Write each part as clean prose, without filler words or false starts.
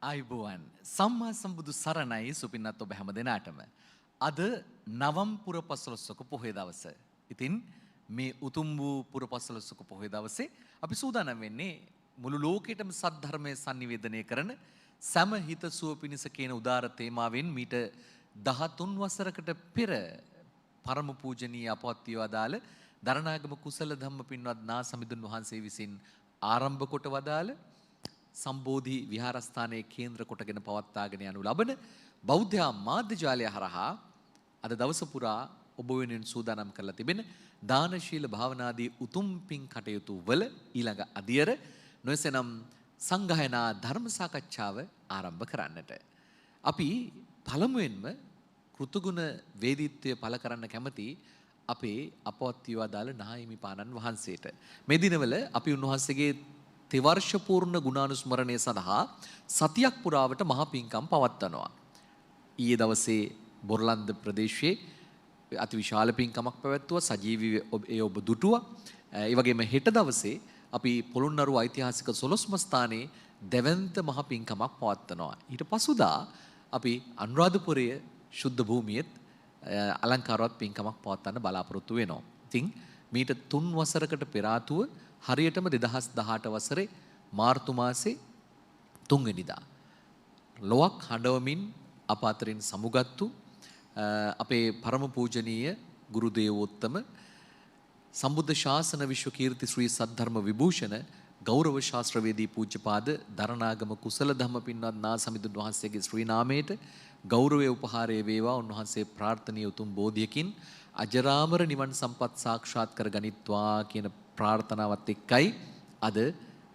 ආයුබෝවන් සම්මා සම්බුදු සරණයි සුපින්නත් ඔබ හැම දිනාටම අද නවම් පුර පසළොස්වක පොහොය දවස. ඉතින් මේ උතුම් වූ පුර පසළොස්වක පොහොය දවසේ අපි සූදානම් වෙන්නේ මුළු ලෝකෙටම සද්ධර්මය sannivedanaya කරන සම හිත සුව පිණිස කියන උදාර තේමාවෙන් මීට 13 වසරකට පෙර පරම පූජනීය අපවත්ව වදාළ දරණාගම කුසල ධම්ම පින්වත් නා සමිඳුන් වහන්සේ විසින් ආරම්භ කොට වදාළ සම්බෝධි විහාරස්ථානයේ කේන්ද්‍ර කොටගෙන පවත්වාගෙන යනු ලබන බෞද්ධ මාධ්‍ය ජාලය හරහා අද දවස පුරා ඔබ වෙනුවෙන් සූදානම් කරලා තිබෙන දානශීල භාවනාදී උතුම් පින් කටයුතු වල ඊළඟ අදියර නොයසනම් සංගායනා ධර්ම සාකච්ඡාව ආරම්භ කරන්නට අපි පළමුවෙන්ම කෘතගුණ වේදීත්වය පළ කරන්න කැමති අපේ අපවත් වදාළ නාහිමි පාණන් වහන්සේට මේ දිනවල අපි උන්වහන්සේගේ තෙවර්ෂ පූර්ණ ගුණානුස්මරණය සඳහා සතියක් පුරාවට මහා පින්කම් පවත්වනවා. ඊයේ දවසේ බොරලන්ද ප්‍රදේශයේ අති විශාල පින්කමක් පැවැත්වුවා. සජීවී ඔබ දුටුවා. ඒ වගේම හෙට දවසේ අපි පොළොන්නරුව ඓතිහාසික සොළොස්ම ස්ථානයේ දෙවන්ත මහා පින්කමක් පවත්වනවා. ඊට පසුදා අපි අනුරාධපුරයේ ශුද්ධ භූමියේත් අලංකාරවත් පින්කමක් පවත්වන්න බලාපොරොත්තු වෙනවා. ඉතින් මීට 3 වසරකට පෙර ආතුව හරියටම 2018 වසරේ මාර්තු මාසේ 3 වෙනිදා ලොවක් හඬවමින් අප අතරින් සමුගත්තු අපේ පරම පූජනීය ගුරු දේවෝත්තම සම්බුද්ධ ශාසන විශ්ව කීර්ති ශ්‍රී සද්ධර්ම විභූෂණ ගෞරව ශාස්ත්‍රවේදී පූජ්‍යපාද දරණාගම කුසල ධම්ම පින්වත් නා සමිඳුන් වහන්සේගේ ශ්‍රී නාමයට ගෞරවයේ උපහාරය වේවා. උන්වහන්සේ ප්‍රාර්ථනීය උතුම් බෝධියකින් අජරාමර නිවන් සම්පත් සාක්ෂාත් කර ගනිත්වා කියන ප්‍රාර්ථනාවත් එක්කයි අද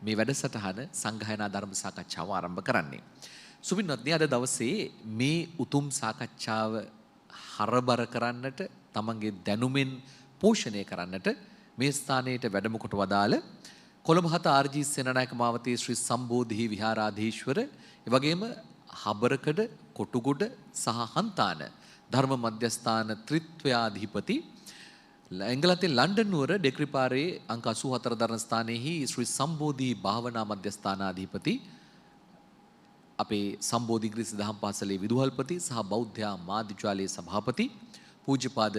මේ වැඩසටහන සංගායනා ධර්ම සාකච්ඡාව ආරම්භ කරන්නේ. සුබින්වත්නි, අද දවසේ මේ උතුම් සාකච්ඡාව හරබර කරන්නට, තමන්ගේ දැනුමෙන් පෝෂණය කරන්නට මේ ස්ථානයට වැඩම කොට වදාළ කොළඹ 7 ආර්.ජී. සේනානායක මාවතේ ශ්‍රී සම්බෝධි විහාරාධීශවර, ඒ වගේම හබරකඩ, කොටුගොඩ සහ හන්තාන ධර්ම මධ්‍යස්ථාන ත්‍රිත්වයාධිපති, එංගලන්තේ ලන්ඩන් නුවර ඩෙක්රිපාරේ අංක 84 දරණ ස්ථානයේහි ශ්‍රී සම්බෝධි භාවනා මධ්‍යස්ථානාධිපති, අපේ සම්බෝධි ග්‍රීසි දහම් පාසලේ විදුහල්පති සහ බෞද්ධ මාධ්‍යාලයේ සභාපති පූජ්‍යපාද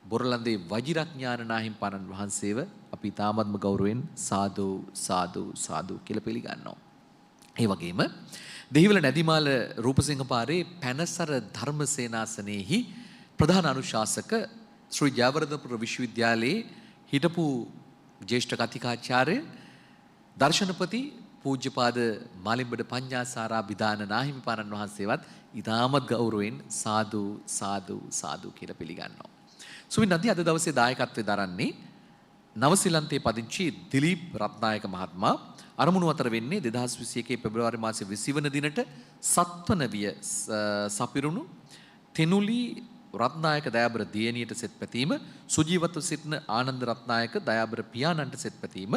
බොරලන්දේ වජිරඥාන නාහිම්පාණන් වහන්සේව අපි තාමත්ම ගෞරවයෙන් සාදු සාදු සාදු කියලා පිළිගන්නවා. ඒ වගේම දෙහිවල නැදිමාල රූපසිංහ පාරේ පැනසර ධර්ම සේනාසනයේහි ප්‍රධාන අනුශාසක ශ්‍රී ජයවර්ධනපුර විශ්වවිද්‍යාලයේ හිටපු ජ්‍යෙෂ්ඨ කතිකාචාර්ය දර්ශනපති පූජ්‍යපාද මාලිම්බඩ පඤ්ඤාසාරා විදාන නාහිමිපාණන් වහන්සේවත් ඉතාමත් ගෞරවයෙන් සාදු සාදු සාදු කියලා පිළිගන්නවා. සුවින්දන්ති, අද දවසේ දායකත්වයේ දරන්නේ නවසීලන්තයේ පදිංචි දිලීප් රත්නායක මහත්මයා. අරමුණු අතර වෙන්නේ 2021 පෙබරවාරි මාසේ 20 වන දිනට සත්වන විය සපිරුණු තෙනුලි රත්නායක දයාබර දියණියට සෙත් පැතීම, සුජීවත්ව සිටින ආනන්ද රත්නායක දයාබර පියාණන්ට සෙත් පැතීම,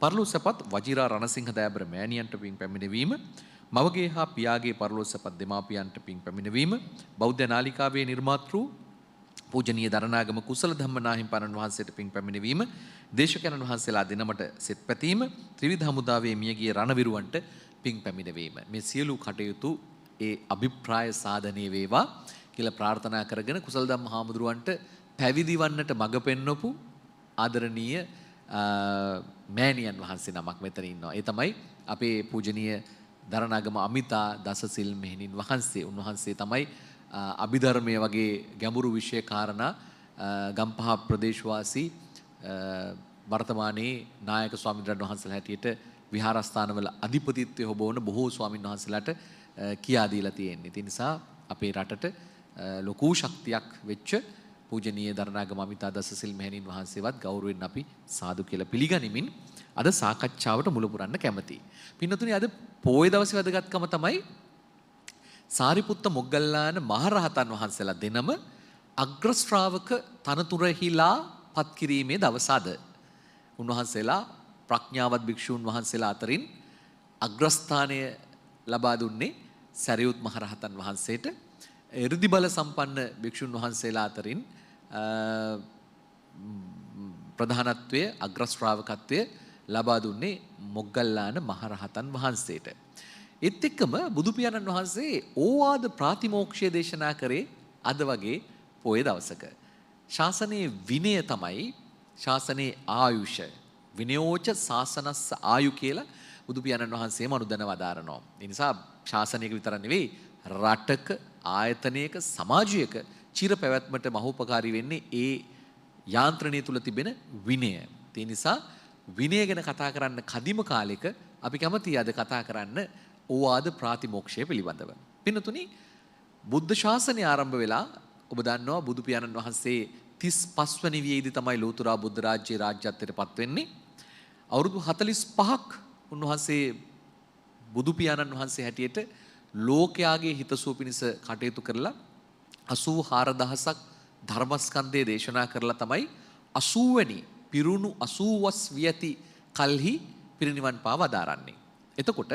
පරලෝසපත් වජිරා රණසිංහ දයාබර මෑණියන්ට පින් පැමිණවීම, මවගේ හා පියාගේ පරලෝසපත් දෙමාපියන්ට පින් පැමිණවීම, බෞද්ධ නාලිකාවේ නිර්මාතෘ පූජනීය දරණාගම කුසල ධම්ම නාහිම්පාණන් වහන්සේට පින් පැමිණවීම, දේශකයන්න් වහන්සේලා දිනමට සෙත් පැතීම, ත්‍රිවිධ හමුදාවේ මියගිය රණවිරුවන්ට පින් පැමිණවීම. මේ සියලු කටයුතු ඒ අභිප්‍රාය සාධනීය වේවා කියලා ප්‍රාර්ථනා කරගෙන කුසල ධම්ම හාමුදුරුවන්ට පැවිදි වන්නට මඟ පෙන්වපු ආදරණීය මෑණියන් වහන්සේ නමක් මෙතන ඉන්නවා. ඒ තමයි අපේ පූජනීය දරණාගම අමිතා දසසිල් මෙහෙණින් වහන්සේ. උන්වහන්සේ තමයි අභිධර්මයේ වගේ ගැඹුරු විෂය කාරණා ගම්පහ ප්‍රදේශවාසී වර්තමානයේ නායක ස්වාමීන් වහන්සේලා හැටියට විහාරස්ථානවල අධිපතිත්වය හොබවන බොහෝ ස්වාමීන් වහන්සේලාට කියා දීලා තියෙන්නේ. ඒ නිසා අපේ රටට ලොකු ශක්තියක් වෙච්ච පූජනීය දරණාගම අමිතා දසසිල් මෙහෙණින් වහන්සේවත් ගෞරවයෙන් අපි සාදු කියලා පිළිගනිමින් අද සාකච්ඡාවට මුල පුරන්න කැමතියි. පින්නතුනි, අද පොයේ දවසේ වැදගත්කම තමයි සාරිපුත්ත මොග්ගල්ලාන මහරහතන් වහන්සේලා දෙනම අග්‍ර ශ්‍රාවක තනතුරෙහිලා පත් කිරීමේ දවස අද. උන්වහන්සේලා ප්‍රඥාවත් භික්ෂූන් වහන්සේලා අතරින් අග්‍රස්ථානය ලබා දුන්නේ සරියුත් මහරහතන් වහන්සේට. එ르දි බල සම්පන්න භික්ෂුන් වහන්සේලා අතරින් ප්‍රධානත්වයේ අග්‍ර ශ්‍රාවකත්වයේ ලබා දුන්නේ මොග්ගල්ලාන මහරහතන් වහන්සේට. ඒත් එක්කම බුදු පියාණන් වහන්සේ ඕවාද ප්‍රාතිමෝක්ෂය දේශනා කරේ අද වගේ පොය දවසක. ශාසනයේ විනය තමයි ශාසනයේ ආයුෂ. විනයෝච ශාසනස්ස ආයු කියලා බුදු පියාණන් වහන්සේම අනුදැන වදාරනවා. ඒ නිසා ශාසනයක විතර නෙවෙයි රටක ආයතනයක සමාජයක චිර පැවැත්මට මහෝපකාරී වෙන්නේ ඒ යාන්ත්‍රණය තුල තිබෙන විනය. ඒ නිසා විනය ගැන කතා කරන්න කදිම කාලෙක අපි කැමතියි අද කතා කරන්න ඕවාද ප්‍රාතිමෝක්ෂය පිළිබඳව. පින්නතුනි බුද්ධ ශාසනය ආරම්භ වෙලා ඔබ දන්නවා බුදු පියාණන් වහන්සේ 35 වෙනි වියේදී තමයි ලෝතර බුද්ධ රාජ්‍යයේ රාජ්‍යත්වයටපත් වෙන්නේ. අවුරුදු 45ක් උන්වහන්සේ බුදු පියාණන් වහන්සේ හැටියට ලෝකයාගේ හිතසුව පිණිස කටයුතු කරලා 84000ක් ධර්මස්කන්ධය දේශනා කරලා තමයි 80 වෙනි පිරුණු 80 වස් වියති කල්හි පිරිනිවන් පාව අදාරන්නේ. එතකොට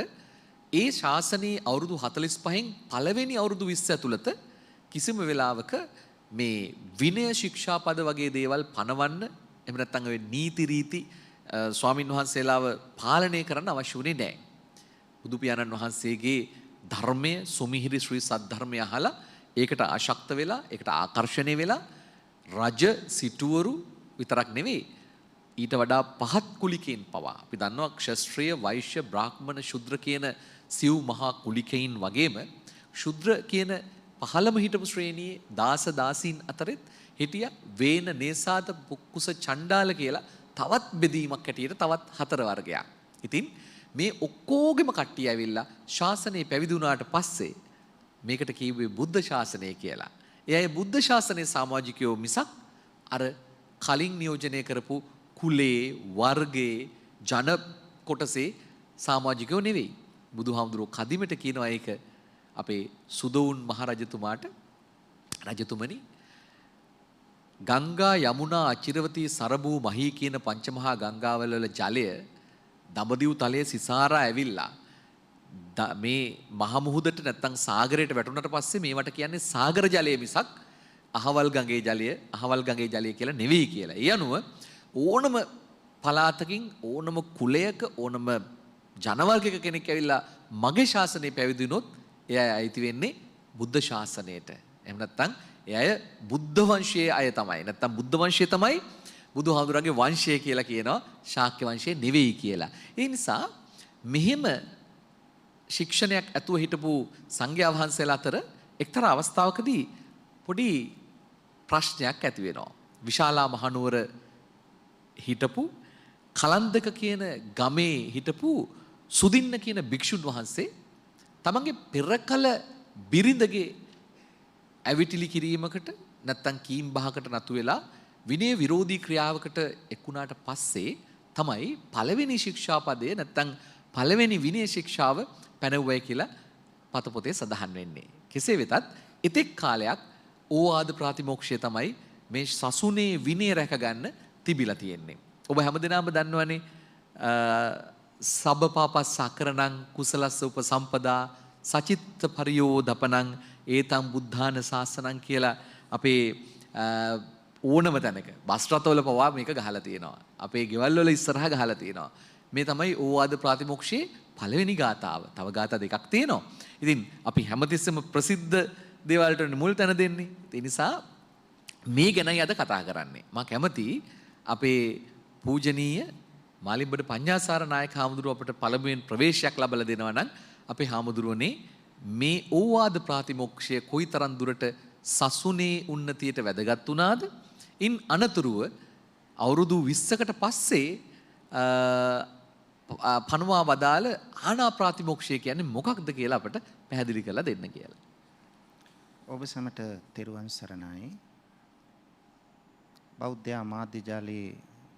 ඒ ශාසනයේ අවුරුදු 45න් පළවෙනි අවුරුදු 20 ඇතුළත කිසිම වෙලාවක මේ විනය ශික්ෂාපද වගේ දේවල් පනවන්න එහෙම නැත්නම් ඔය නීති රීති ස්වාමින් වහන්සේලාව පාලනය කරන්න අවශ්‍ය වුණේ නැහැ. බුදු පියාණන් වහන්සේගේ ධර්මය සුමිහිරි ශ්‍රී සද්ධර්මය අහලා ඒකට ආශක්ත වෙලා ඒකට ආකර්ෂණය වෙලා රජ සිටුවරු විතරක් නෙවෙයි ඊට වඩා පහත් කුලිකයින් පවා අපි දන්නවා ක්ෂත්‍රීය වෛශ්‍ය බ්‍රාහ්මණ ශුද්‍ර කියන සිව් මහා කුලිකයින් වගේම ශුද්‍ර කියන පහළම හිටපු ශ්‍රේණියේ දාස දාසීන් අතරෙත් හිටියා වේන නේසාත පුක්කුස චණ්ඩාල කියලා තවත් බෙදීමක් හැටියට තවත් 4 වර්ගයක්. ඉතින් මේ ඔක්කොගෙම කට්ටිය ඇවිල්ලා ශාසනය පැවිදි වුණාට පස්සේ මේකට කියුවේ බුද්ධ ශාසනය කියලා. එයයි බුද්ධ ශාසනයේ සමාජිකයෝ මිසක් අර කලින් නියෝජනය කරපු කුලේ වර්ගයේ ජන කොටසේ සමාජිකයෝ නෙවෙයි. බුදුහාමුදුරුවෝ කදිමට කියනවා ඒක අපේ සුදවුන් මහරජතුමාට රජතුමනි ගංගා යමුනා අචිරවතී සරබූ මහී කියන පංචමහා ගංගාවල වල ජලය දඹදිව් තලයේ සිසාරා ඇවිල්ලා මේ මහ මුහුදට නැත්තම් සාගරයට වැටුණට පස්සේ මේවට කියන්නේ සාගර ජලය මිසක් අහවල් ගඟේ ජලය කියලා නෙවෙයි කියලා. ඒ අනුව ඕනම පළාතකින් ඕනම කුලයක ඕනම ජනවර්ගයක කෙනෙක් ඇවිල්ලා මගේ ශාසනය පැවිදි වුණොත් එයා අයිති වෙන්නේ බුද්ධ ශාසනයට. එහෙම නැත්නම් එයා බුද්ධ වංශයේ අය තමයි. නැත්නම් බුද්ධ වංශය තමයි බුදුහාමුදුරන්ගේ වංශය කියලා කියනවා. ශාක්‍ය වංශය නෙවෙයි කියලා. ඒ නිසා මෙහෙම ශික්ෂණයක් ඇතුව හිටපු සංඝයා වහන්සේලා අතර එක්තරා අවස්ථාවකදී පොඩි ප්‍රශ්නයක් ඇති වෙනවා. විශාලා මහනුවර හිටපු කලන්දක කියන ගමේ හිටපු සුදින්න කියන භික්ෂුන් වහන්සේ තමන්ගේ පෙරකල බිරිඳගේ ඇවිටිලි කිරීමකට නැත්තම් කීම් බහකට නතු වෙලා විනය විරෝධී ක්‍රියාවකට එක්ුණාට පස්සේ තමයි පළවෙනි ශික්ෂාපදය නැත්තම් පළවෙනි විනය ශික්ෂාව පැනවුවයි කියලා පතපොතේ සඳහන් වෙන්නේ. කෙසේ වෙතත් එතෙක් කාලයක් ඕවාද ප්‍රාතිමෝක්ෂය තමයි මේ සසුනේ විනය රැකගන්න තිබිලා තියෙන්නේ. ඔබ හැමදෙනාම දන්නවනේ සබ්බපාපස් සකරණං කුසලස්ස උපසම්පදා සචිත්ත පරියෝදපනං ඒතම් බුද්ධාන ශාසනං කියලා අපේ ඕනම තැනක බස් රථවල පවා මේක ගහලා තියෙනවා. අපේ ගෙවල් වල ඉස්සරහ ගහලා තියෙනවා. මේ තමයි ඕවාද ප්‍රාතිමෝක්ෂයේ පළවෙනි ගාථාව. තව ගාථා දෙකක් තියෙනවා. ඉතින් අපි හැමතිස්සෙම ප්‍රසිද්ධ දේවල්ට මුල් තැන දෙන්නේ. ඒ නිසා මේ ගැනයි අද කතා කරන්නේ. මම කැමති අපේ පූජනීය මාලිම්බඩ පඤ්ඤාසාර නායක හාමුදුරුව අපට පළමුවෙන් ප්‍රවේශයක් ලබා දෙනවා නම් අපේ හාමුදුරුවනේ මේ ඕවාද ප්‍රාතිමෝක්ෂය කොයිතරම් දුරට සසුනේ උන්නතියට වැදගත් වුණාද? ඉන් අනතුරුව අවුරුදු 20කට පස්සේ පනවා වදාළ ආනා ප්‍රාතිමෝක්ෂය කියන්නේ මොකක්ද කියලා අපට පැහැදිලි කරලා දෙන්න කියලා. ඔබ සමට තෙරුවන් සරණයි. බෞද්ධ මාධ්‍ය ජාලයේ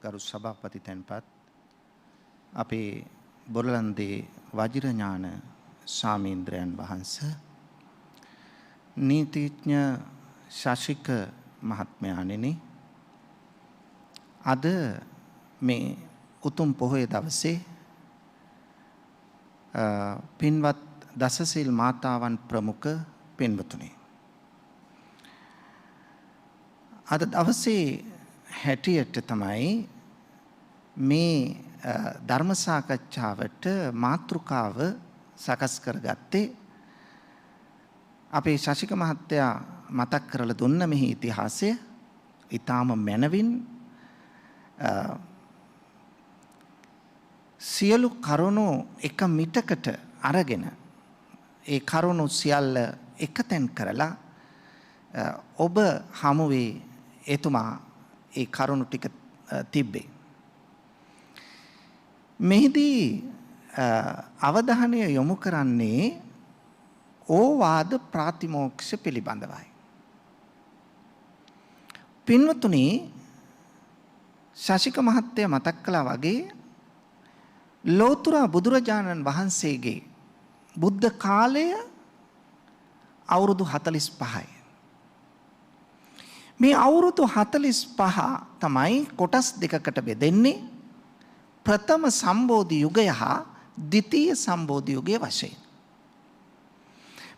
ගරු සභාපති තැන්පත් අපේ බොරලන්දේ වජිරඥාන ස්වාමීන්ද්‍රයන් වහන්සේ නීතිඥ ශාසික මහත්මයාණෙනි අද මේ උතුම් පොහොය දවසේ පින්වත් දසසිල් මාතාවන් ප්‍රමුඛ පින්වතුනි අද දවසේ හැටියට තමයි මේ ධර්ම සාකච්ඡාවට මාතෘකාව සකස් කරගත්තේ අපේ ශාසික මහත්තයා මතක් කරලා දුන්න මෙහි ඉතිහාසය ඊටාම මැනවින් සියලු කරුණු එක මිටකට අරගෙන ඒ කරුණු සියල්ල එකතෙන් කරලා ඔබ හමුවේ එතුමා ඒ කරුණු ටික තිබ්බේ. මෙහිදී අවධානය යොමු කරන්නේ ඕවාද ප්‍රාතිමෝක්ෂ පිළිබඳවයි. පින්වතුනි, ශාසික මහත්තයා මතක් කළා වගේ ලෝතර බුදුරජාණන් වහන්සේගේ බුද්ධ කාලය අවුරුදු 45යි. මේ අවුරුදු 45 තමයි කොටස් දෙකකට බෙදෙන්නේ. ප්‍රථම සම්බෝධි යුගය හා ද්විතීය සම්බෝධි යුගය වශයෙන්.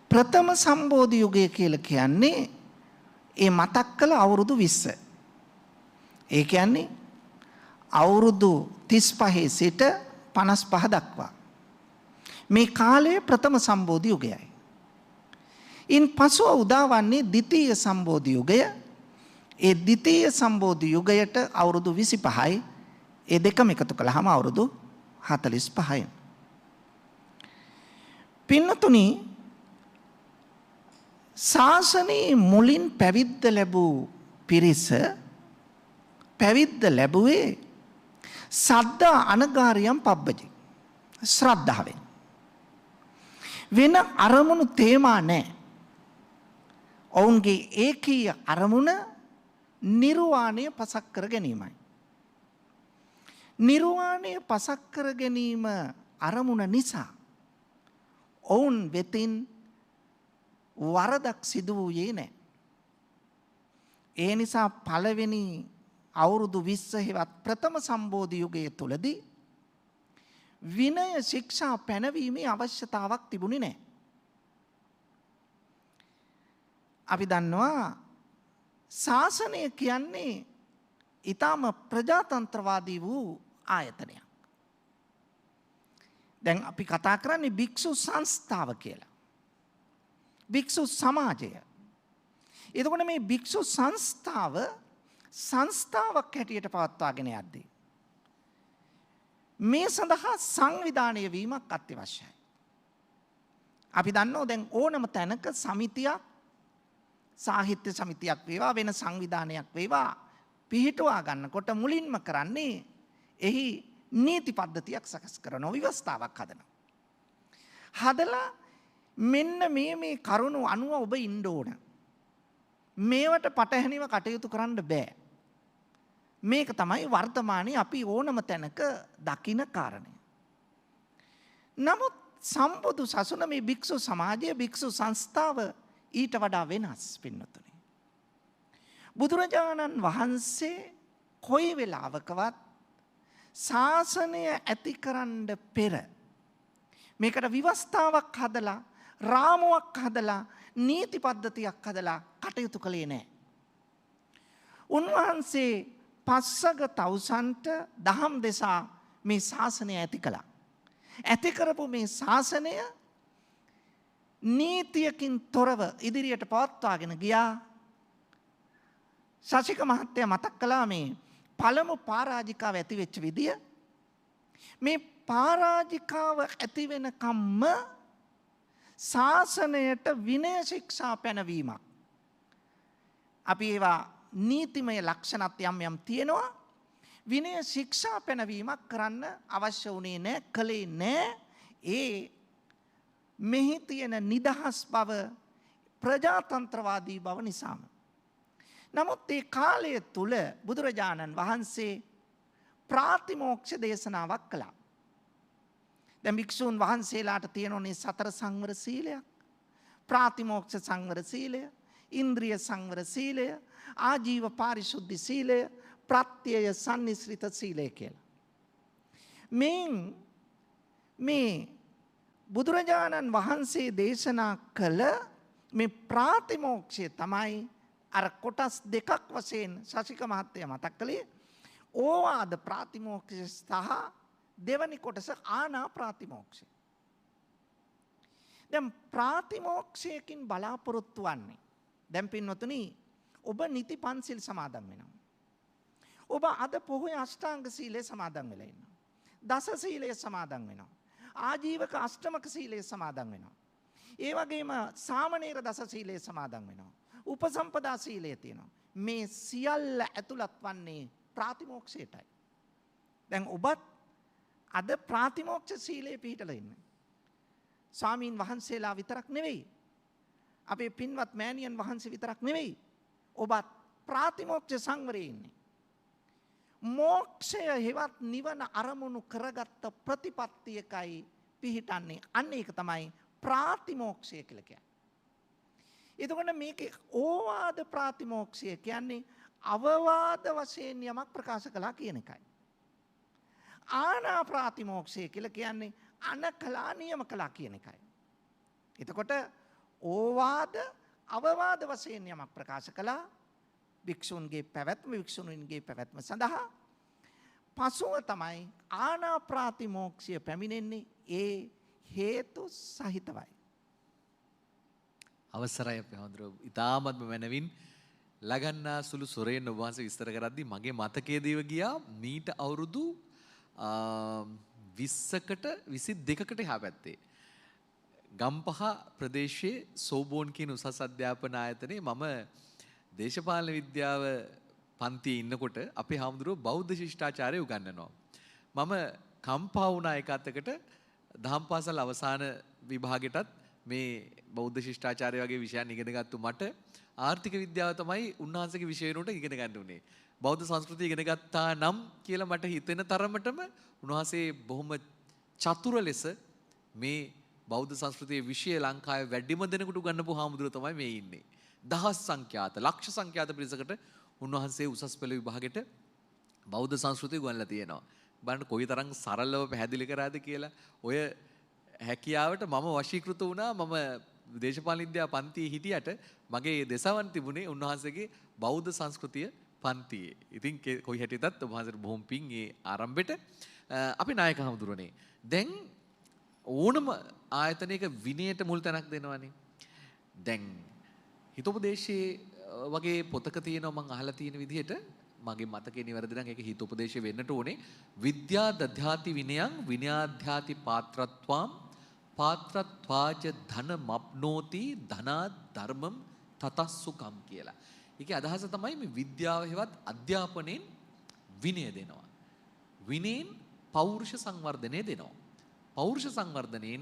ප්‍රථම සම්බෝධි යුගය කියලා කියන්නේ ඒ මතක් කළ අවුරුදු 20. ඒ කියන්නේ අවුරුදු 35 සිට 55 දක්වා. මේ කාලය ප්‍රථම සම්බෝධි යුගයයි. ඉන් පසුව උදාවන්නේ ද්විතීය සම්බෝධි යුගය. ඒ ද්විතීය සම්බෝධි යුගයට අවුරුදු 25යි. ඒ දෙකම එකතු කළාම අවුරුදු 45යි. පින්නතුනි, ශාසනයේ මුලින් පැවිද්ද ලැබූ පිරිස පැවිද්ද ලැබුවේ සද්දා අනගාරියම් පබ්බජි ශ්‍රද්ධාවෙන්. වෙන අරමුණු තේමා නැහැ. ඔවුන්ගේ ඒකීය අරමුණ නිර්වාණය පසක් කර ගැනීමයි. නිර්වාණය පසක් කර ගැනීම අරමුණ නිසා ඔවුන් වෙතින් වරදක් සිදු වූයේ නැහැ. ඒ නිසා පළවෙනි අවුරුදු 20 හෙවත් ප්‍රථම සම්බෝධි යුගයේ තුලදී විනය ශික්ෂා පැනවීමේ අවශ්‍යතාවක් තිබුණේ නැහැ. අපි දන්නවා ශාසනය කියන්නේ ඊටම ප්‍රජාතන්ත්‍රවාදී වූ ආයතනයක්. දැන් අපි කතා කරන්නේ භික්ෂු සංස්ථාව කියලා. භික්ෂු සමාජය. එතකොට මේ භික්ෂු සංස්ථාවක් හැටියට පවත්වාගෙන යද්දී මේ සඳහා සංවිධානය වීමක් අත්‍යවශ්‍යයි. අපි දන්නවා දැන් ඕනම තැනක සමිතියක්, සාහිත්‍ය සමිතියක් වේවා වෙන සංවිධානයක් වේවා පිහිටුවා ගන්නකොට මුලින්ම කරන්නේ එහි නීති පද්ධතියක් සකස් කරනවා, ව්‍යවස්ථාවක් හදනවා. හදලා මෙන්න මේ කරුණු අනුව ඔබ ඉන්න ඕන. මේවට පටහැනිව කටයුතු කරන්න බෑ. මේක තමයි වර්තමානයේ අපි ඕනම තැනක දකින කාරණය. නමුත් සම්බුදු සසුන මේ භික්ෂු සමාජය, භික්ෂු සංස්ථාව ඊට වඩා වෙනස් පින්නතුනි. බුදුරජාණන් වහන්සේ කොයි වෙලාවකවත් ශාසනය ඇති කරන්න පෙර මේකට ව්‍යවස්ථාවක් හදලා, රාමුවක් හදලා, නීති පද්ධතියක් හදලා කටයුතු කළේ නැහැ. උන්වහන්සේ පස්සක තවුසන්ට දහම් දෙසා මේ ශාසනය ඇති කළා. ඇති කරපු මේ ශාසනය නීතියකින් තොරව ඉදිරියට පවත්වාගෙන ගියා. ශාසික මහත්තයා මතක් කළා මේ පළමු පරාජිකාව ඇති වෙච්ච විදිය. මේ පරාජිකාව ඇති වෙනකම්ම ශාසනයට විනය ශික්ෂා පැනවීමක්. අපි ඒවා නීතිමය ලක්ෂණත් යම් තියෙනවා. විනය ශික්ෂා පැනවීමක් කරන්න අවශ්‍ය වුණේ නැහැ, කළේ නැහැ. ඒ මෙහි තියෙන නිදහස් බව, ප්‍රජාතන්ත්‍රවාදී බව නිසාම. නමුත් ඒ කාලය තුල බුදුරජාණන් වහන්සේ ප්‍රාතිමෝක්ෂ දේශනාවක් කළා. දැන් භික්ෂූන් වහන්සේලාට තියෙනෝනේ සතර සංවර සීලයක්, ප්‍රාතිමෝක්ෂ සංවර සීලය, ඉන්ද්‍රිය සංවර සීලය, ආජීව පාරිශුද්ධි සීලය, ප්‍රත්‍යය සම්නිස්ෘත සීලය කියලා. මේ බුදුරජාණන් වහන්සේ දේශනා කළ මේ ප්‍රාතිමෝක්ෂය තමයි අර කොටස් දෙකක් වශයෙන් ශාසික මහත්තයා මතක් කළේ. ඕවාද ප්‍රාතිමෝක්ෂය සහ දෙවනි කොටස ආනා ප්‍රාතිමෝක්ෂය. දැන් ප්‍රාතිමෝක්ෂයකින් බලාපොරොත්තු වන්නේ. දැන් පින්වතුනි ඔබ නිති පන්සිල් සමාදන් වෙනවා. ඔබ අද පොහොය අෂ්ටාංග සීලය සමාදන් වෙලා ඉන්නවා. දස සීලය සමාදන් වෙනවා. ආජීවක අෂ්ටමක සීලය සමාදන් වෙනවා. ඒ වගේම සාමණේර දස සීලය සමාදන් වෙනවා. උපසම්පදා සීලය තියෙනවා. මේ සියල්ල ඇතුළත් වන්නේ ප්‍රාතිමෝක්ෂයටයි. දැන් ඔබත් අද ප්‍රාතිමෝක්ෂ සීලයේ පිහිටලා ඉන්නේ. ස්වාමීන් වහන්සේලා විතරක් නෙවෙයි. අපේ පින්වත් මෑණියන් වහන්සේ විතරක් නෙවෙයි. ඔබත් ප්‍රාතිමෝක්ෂ සංවරයේ ඉන්නේ. මෝක්ෂය හෙවත් නිවන අරමුණු කරගත්ත ප්‍රතිපත්තියකයි පිහිටන්නේ. අන්න ඒක තමයි ප්‍රාතිමෝක්ෂය කියලා කියන්නේ. එතකොට මේකේ ඕවාද ප්‍රාතිමෝක්ෂය කියන්නේ අවවාද වශයෙන් යමක් ප්‍රකාශ කළා කියන එකයි. ආනා ප්‍රාතිමෝක්ෂය කියලා කියන්නේ අනකලා නියම කළා කියන එකයි. එතකොට ඕවාද අවවාද වශයෙන් යමක් ප්‍රකාශ කළා භික්ෂුන්ගේ පැවැත්ම භික්ෂුණීන්ගේ පැවැත්ම සඳහා පසුව තමයි ආනා ප්‍රාතිමෝක්ෂය පැමිණෙන්නේ ඒ හේතු සහිතවයි. අවසරයි අපේ හඳුරෝ ඉතාමත්ම මැනවින් ලගන්නා සුළු සොරයෙන් ඔබ වහන්සේ විස්තර කරද්දී මගේ මතකයේ දේව ගියා මීට අවුරුදු 20කට 22කට එහා පැත්තේ ගම්පහ ප්‍රදේශයේ සෝබෝන් කියන උසස් අධ්‍යාපන ආයතනයේ මම දේශපාලන විද්‍යාව පන්තියේ ඉන්නකොට අපේ හාමුදුරුවෝ බෞද්ධ ශිෂ්ටාචාරය උගන්වනවා. මම කම්පා වුණා එක අතකට දහම් පාසල් අවසාන විභාගෙටත් මේ බෞද්ධ ශිෂ්ටාචාරය වගේ විෂයන් ඉගෙන ගත්තු මට ආර්ථික විද්‍යාව තමයි උන්වහන්සේගේ විෂය වෙනුවට ඉගෙන ගන්න උනේ. බෞද්ධ සංස්කෘතිය ඉගෙන ගත්තා නම් කියලා මට හිතෙන තරමටම උන්වහන්සේ බොහොම චතුර ලෙස මේ බෞද්ධ සංස්කෘතියේ විෂය ලංකාවේ වැඩිම දෙනෙකුට උගන්වපු හාමුදුරුවෝ තමයි මේ ඉන්නේ. දහස් සංඛ්‍යාත ලක්ෂ සංඛ්‍යාත පිරිසකට උන්වහන්සේ උසස් පෙළ විභාගෙට බෞද්ධ සංස්කෘතිය උගන්වලා තියෙනවා. බලන්න කොයිතරම් සරලව පැහැදිලි කරාද කියලා. ඔය හැකියාවට මම වශීකృత වුණා. මම දේශපාලන විද්‍යා පන්තියේ හිටියට මගේ දෙසවන් තිබුණේ උන්වහන්සේගේ බෞද්ධ සංස්කෘතිය පන්තියේ. ඉතින් කොයි හැටියටත් උන්වහන්සේට බොහොම පිං ඒ ආරම්භෙට අපි නායක හමුදුරනේ. දැන් ඕනම ආයතනයක විනයට මුල් තැනක් දෙනවනේ. දැන් හිතෝපදේශයේ වගේ පොතක තියෙනවා මම අහලා තියෙන විදිහට මගේ මතකේ නිවැරදි නම් ඒක හිතෝපදේශය වෙන්නට ඕනේ. විද්‍යා දධාති විනයං විනයාධ්‍යාති පාත්‍රත්වම් පාත්‍රත්වාජ ධන මප්නෝති ධනා ධර්මම් තතස්සුකම් කියලා. ඒකේ අදහස තමයි මේ විද්‍යාව හෙවත් අධ්‍යාපනයෙන් විනය දෙනවා. විනයෙන් පෞරුෂ සංවර්ධනය දෙනවා. පෞරුෂ සංවර්ධනයෙන්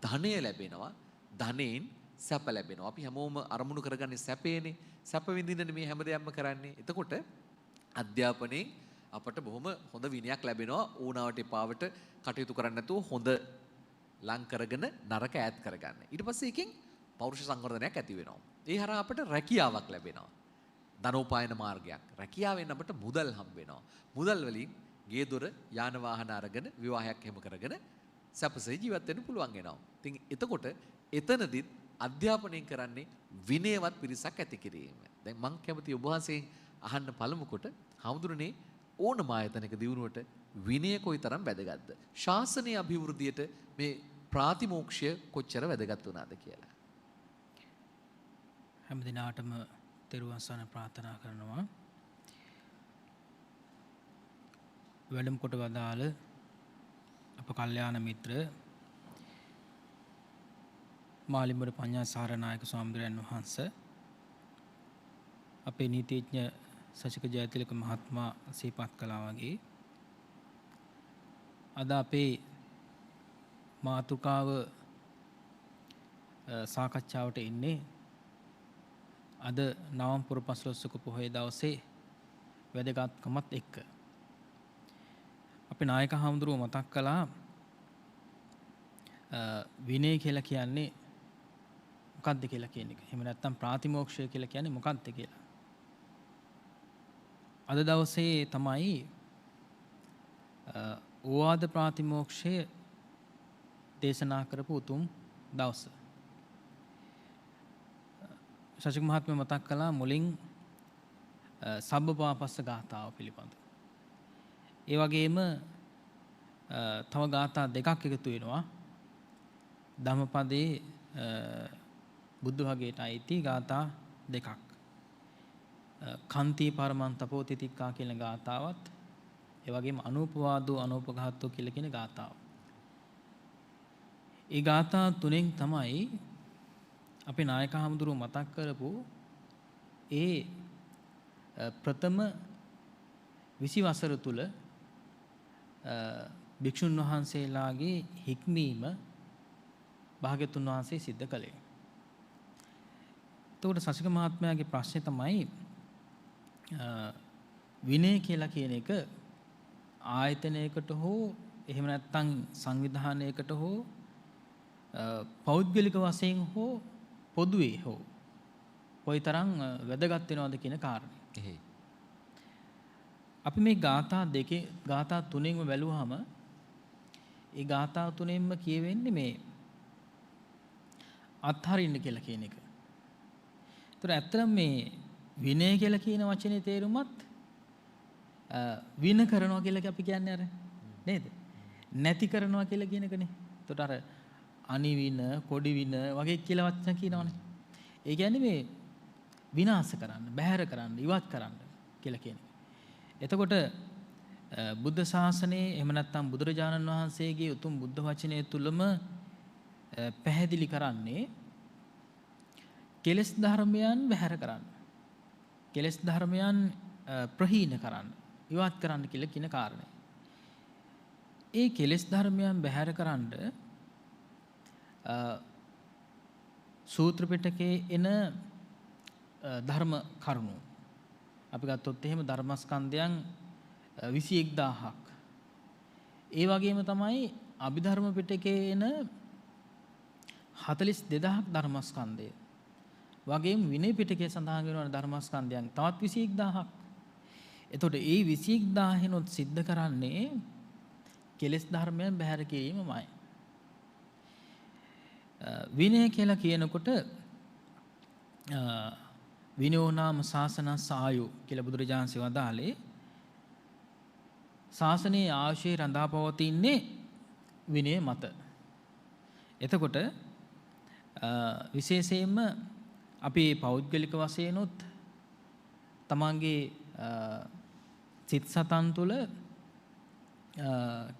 ධනය ලැබෙනවා. ධනෙන් සැප ලැබෙනවා. අපි හැමෝම අරමුණු කරගන්නේ සැපේනේ. සැප විඳින්න මේ හැමදේම කරන්නේ. එතකොට අධ්‍යාපනයේ අපට බොහොම හොඳ විනයක් ලැබෙනවා. ඕනාවට එපාවට කටයුතු කරන්නේ නැතුව හොඳ ලං කරගෙන නරක ඈත් කරගන්න. ඊට පස්සේ එකෙන් පෞරුෂ සංවර්ධනයක් ඇති වෙනවා. ඒ හරහා අපට රැකියාවක් ලැබෙනවා. ධනෝපායන මාර්ගයක්. රැකියාවෙන් අපට මුදල් හම්බ වෙනවා. මුදල් වලින් ගේ දොර යාන වාහන අරගෙන විවාහයක් හැම කරගෙන සැපසේ ජීවත් වෙන්න පුළුවන් වෙනවා. ඉතින් එතකොට එතනදිත් අධ්‍යාපනයෙන් කරන්නේ විනයවත් පිරිසක් ඇති කිරීම. දැන් මම කැමති ඔබ වහන්සේ අහන්න පළමු කොට හමුදුරනේ ඕනම ආයතනයක දියුණුවට විනය කොයිතරම් වැදගත්ද? ශාසනීය අභිවෘද්ධියට මේ ප්‍රාතිමෝක්ෂය කොච්චර වැදගත් වුණාද කියලා. හැම දිනාටම තෙරුවන් සරණ ප්‍රාර්ථනා කරනවා. වැඩම කොට වදාළ අප කල්යාණ මිත්‍ර මාලිම්බර පඤ්ඤාසාර නායක ස්වාමීන් වහන්සේ අපේ නීතිඥ සචික ජයතිලක මහත්මයා සිහිපත් කළා වගේ අද අපේ මාතෘකාව සාකච්ඡාවට ඉන්නේ අද නවම් පුර පසළොස්වක පොහොය දවසේ වැදගත්කමත් එක්ක. අපේ නායක හාමුදුරුවෝ මතක් කළා විනය කියලා කියන්නේ මොකක්ද කියලා කියන එක. එහෙම නැත්නම් ප්‍රාතිමෝක්ෂය කියලා කියන්නේ මොකක්ද කියලා. අද දවසේ තමයි ඕවාද ප්‍රාතිමෝක්ෂය දේශනා කරපු උතුම් දවස. ශාසික මහත්මයා මතක් කළා මුලින් සබ්බපාපස්ස ගාථාව පිළිබඳ. ඒ වගේම තව ගාථා දෙකක් එකතු වෙනවා. ධම්මපදයේ බුද්ධ වගේට අයිති ගාථා දෙකක්. කන්ති පරමන් තපෝතිතික්කා කියන ගාථාවත් ඒ වගේම අනූපවාදෝ අනූපඝාතෝ කියලා කියන ගාථාව. ඒ ගාථා තුනෙන් තමයි අපේ නායක හමුදුරුව මතක් කරපු ඒ ප්‍රථම 20 වසර තුල භික්ෂුන් වහන්සේලාගේ හික්මීම භාග්‍යතුන් වහන්සේ සිද්ධ කළේ. එතකොට සසික මහත්මයාගේ ප්‍රශ්නේ තමයි විනය කියලා කියන එක ආයතනයකට හෝ එහෙම නැත්නම් සංවිධානයකට හෝ පෞද්ගලික වශයෙන් හෝ පොදුවේ හෝ කොයිතරම් වැදගත් වෙනවද කියන කාරණේ. එහෙයි. අපි මේ ගාථා තුනෙන්ම බැලුවාම ඒ ගාථා තුනෙන්ම කියවෙන්නේ මේ අත්හරින්න කියලා කියන එක. ඒතර ඇත්තටම මේ විනය කියලා කියන වචනේ තේරුමත් වින කරනවා කියලා අපි කියන්නේ අර නේද? නැති කරනවා කියලා කියන එකනේ. ඒතර අර අනිවින, කොඩි වින වගේ කියලා වචන කියනවනේ. ඒ කියන්නේ මේ විනාශ කරන්න, බැහැර කරන්න, ඉවත් කරන්න කියලා කියන එක. එතකොට බුද්ධ ශාසනයේ එහෙම නැත්නම් බුදුරජාණන් වහන්සේගේ උතුම් බුද්ධ වචනය තුලම පැහැදිලි කරන්නේ කෙලෙස් ධර්මයන් බැහැර කරන්න. කෙලෙස් ධර්මයන් ප්‍රහීන කරන්න, ඉවත් කරන්න කියලා කියන කාරණේ. ඒ කෙලෙස් ධර්මයන් බැහැර කරන්න සූත්‍ර පිටකේ එන ධර්ම කරුණු අපි ගත්තොත් එහෙම ධර්මස්කන්ධයන් 21000ක්. ඒ වගේම තමයි අභිධර්ම පිටකේ එන 42000ක් ධර්මස්කන්ධය. වගේම විනය පිටකයේ සඳහන් වෙන ධර්මස්කන්ධයන් තවත් 21000ක්. එතකොට ඒ 21000 සිද්ධ කරන්නේ කෙලෙස් ධර්මයන් බැහැර කිරීමමයි. විනය කියලා කියනකොට විනෝ නාම ශාසනස් ආයු කියලා බුදුරජාණන්සේ වදාළේ ශාසනයේ ආශේ රඳා පවතින්නේ විනය මත. එතකොට විශේෂයෙන්ම අපි පෞද්ගලික වශයෙන් උත් තමන්ගේ සිත සතන් තුළ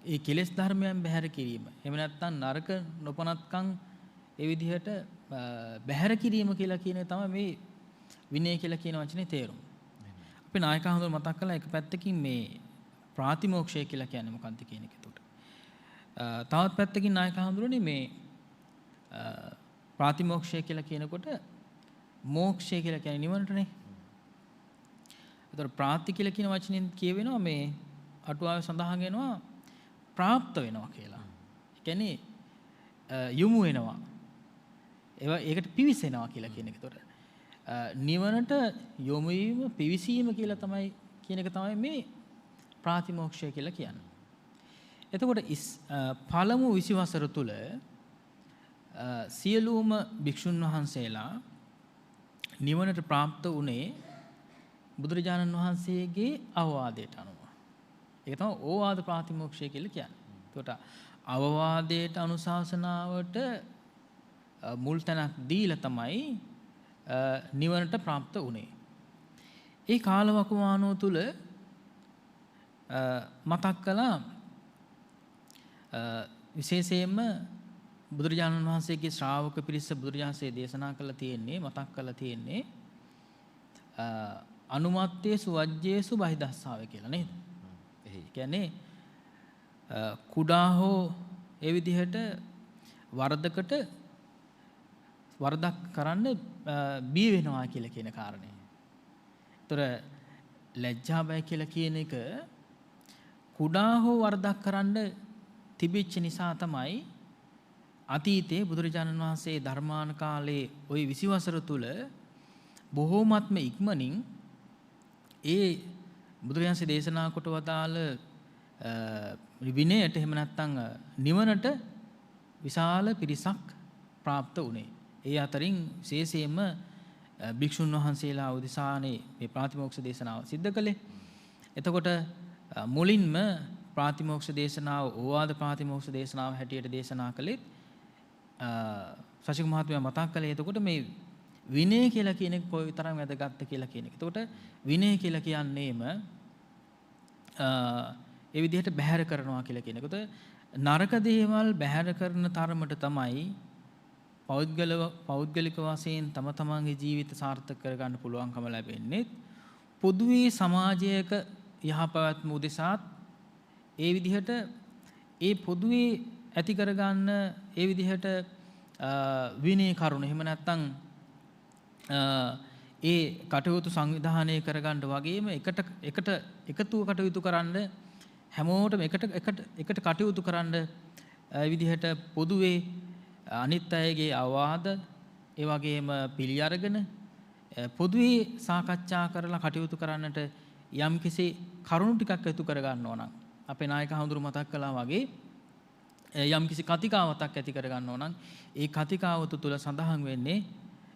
ඒ කෙලෙස් ධර්මයන් බැහැර කිරීම. එහෙම නැත්නම් නරක නොපනත්කම් ඒ විදිහට බැහැර කිරීම කියලා කියන තමයි මේ විනය කියලා කියන වචනේ තේරුම. අපි නායක හඳුන මතක් කළා එක පැත්තකින් මේ ප්‍රාතිමෝක්ෂය කියලා කියන්නේ මොකක්ද කියන එක. එතකොට තවත් පැත්තකින් නායක හඳුනන්නේ මේ ප්‍රාතිමෝක්ෂය කියලා කියනකොට මෝක්ෂය කියලා කියන්නේ නිවනටනේ. එතකොට ප්‍රාති කියලා කියන වචනෙන් කියවෙනවා මේ අටුවාවේ සඳහන් වෙනවා ප්‍රාප්ත වෙනවා කියලා. ඒ කියන්නේ යොමු වෙනවා. ඒකට පිවිසෙනවා කියලා කියන එක. එතකොට නිවනට යොමු වීම පිවිසීම කියලා තමයි කියන එක තමයි මේ ප්‍රාතිමෝක්ෂය කියලා කියන්නේ. එතකොට පළමු 20 වසර තුල සියලුම භික්ෂුන් වහන්සේලා නිවනට ප්‍රාප්ත වුණේ බුදුරජාණන් වහන්සේගේ අවවාදයට අනුව. ඒක තමයි ඕවාද ප්‍රාතිමෝක්ෂය කියලා කියන්නේ. එතකොට අවවාදයට අනුශාසනාවට මුල් තැනක් දීලා තමයි නිවනට ප්‍රාප්ත වුණේ. ඒ කාලවකවානුව තුල මතක් කළා විශේෂයෙන්ම බුදුරජාණන් වහන්සේගේ ශ්‍රාවක පිරිස බුදුරජාණන්සේ දේශනා කළා තියෙන්නේ මතක් කළා තියෙන්නේ අනුමත්තේසු වජ්ජේසු බහිදස්සාව කියලා නේද? ඒ කියන්නේ කුඩා හෝ ඒ විදිහට වරදක් කරන්න බිය වෙනවා කියලා කියන කාරණේ. ඒතර ලැජ්ජා බය කියලා කියන එක කුඩා හෝ වරදක් කරන්න තිබිච්ච නිසා තමයි අතීතයේ බුදුරජාණන් වහන්සේ ධර්මාන කාලේ ওই 20 වසර තුල බොහෝමත්ම ඉක්මනින් ඒ බුදුරජාණන්සේ දේශනා කොට වදාළ විනයට එහෙම නැත්නම් නිවනට විශාල පිරිසක් ප්‍රාප්ත වුණේ. ඒ අතරින් විශේෂයෙන්ම භික්ෂුන් වහන්සේලා උදෙසානේ මේ ප්‍රාතිමෝක්ෂ දේශනාව සිද්ධ කළේ. එතකොට මුලින්ම ප්‍රාතිමෝක්ෂ දේශනාව ඕවාද ප්‍රාතිමෝක්ෂ දේශනාව හැටියට දේශනා කළේ ශශික මහත්මයා මතක් කළේ එතකොට මේ විනය කියලා කියන එක කොයි තරම් වැදගත්ද කියලා කියන එක. එතකොට විනය කියලා කියන්නේම ඒ විදිහට බැහැර කරනවා කියලා කියන එක. එතකොට නරක දේවල් බැහැර කරන තරමට තමයි පෞද්ගලික වශයෙන් තම තමන්ගේ ජීවිත සාර්ථක කරගන්න පුළුවන්කම ලැබෙන්නේ. පොදුවේ සමාජයක යහපැවැත්ම උදෙසාත් ඒ විදිහට ඒ පොදුවේ ඇති කරගන්න ඒ විදිහට විනය කරුණ එහෙම නැත්නම් ඒ කටයුතු සංවිධානය කරගන්න වගේම එකතුව කටයුතු කරන්න හැමෝටම එකට කටයුතු කරන්න විදිහට පොදුවේ අනිත් අයගේ අවවාද ඒ වගේම පිළි අරගෙන පොදුවේ සාකච්ඡා කරලා කටයුතු කරන්නට යම්කිසි කරුණු ටිකක් එකතු කර ගන්නවා නම් අපේ නායක හඳුරු මතක් කළා වගේ යම්කිසි කතිකාවතක් ඇති කර ගන්නවා නම් ඒ කතිකාවත තුල සඳහන් වෙන්නේ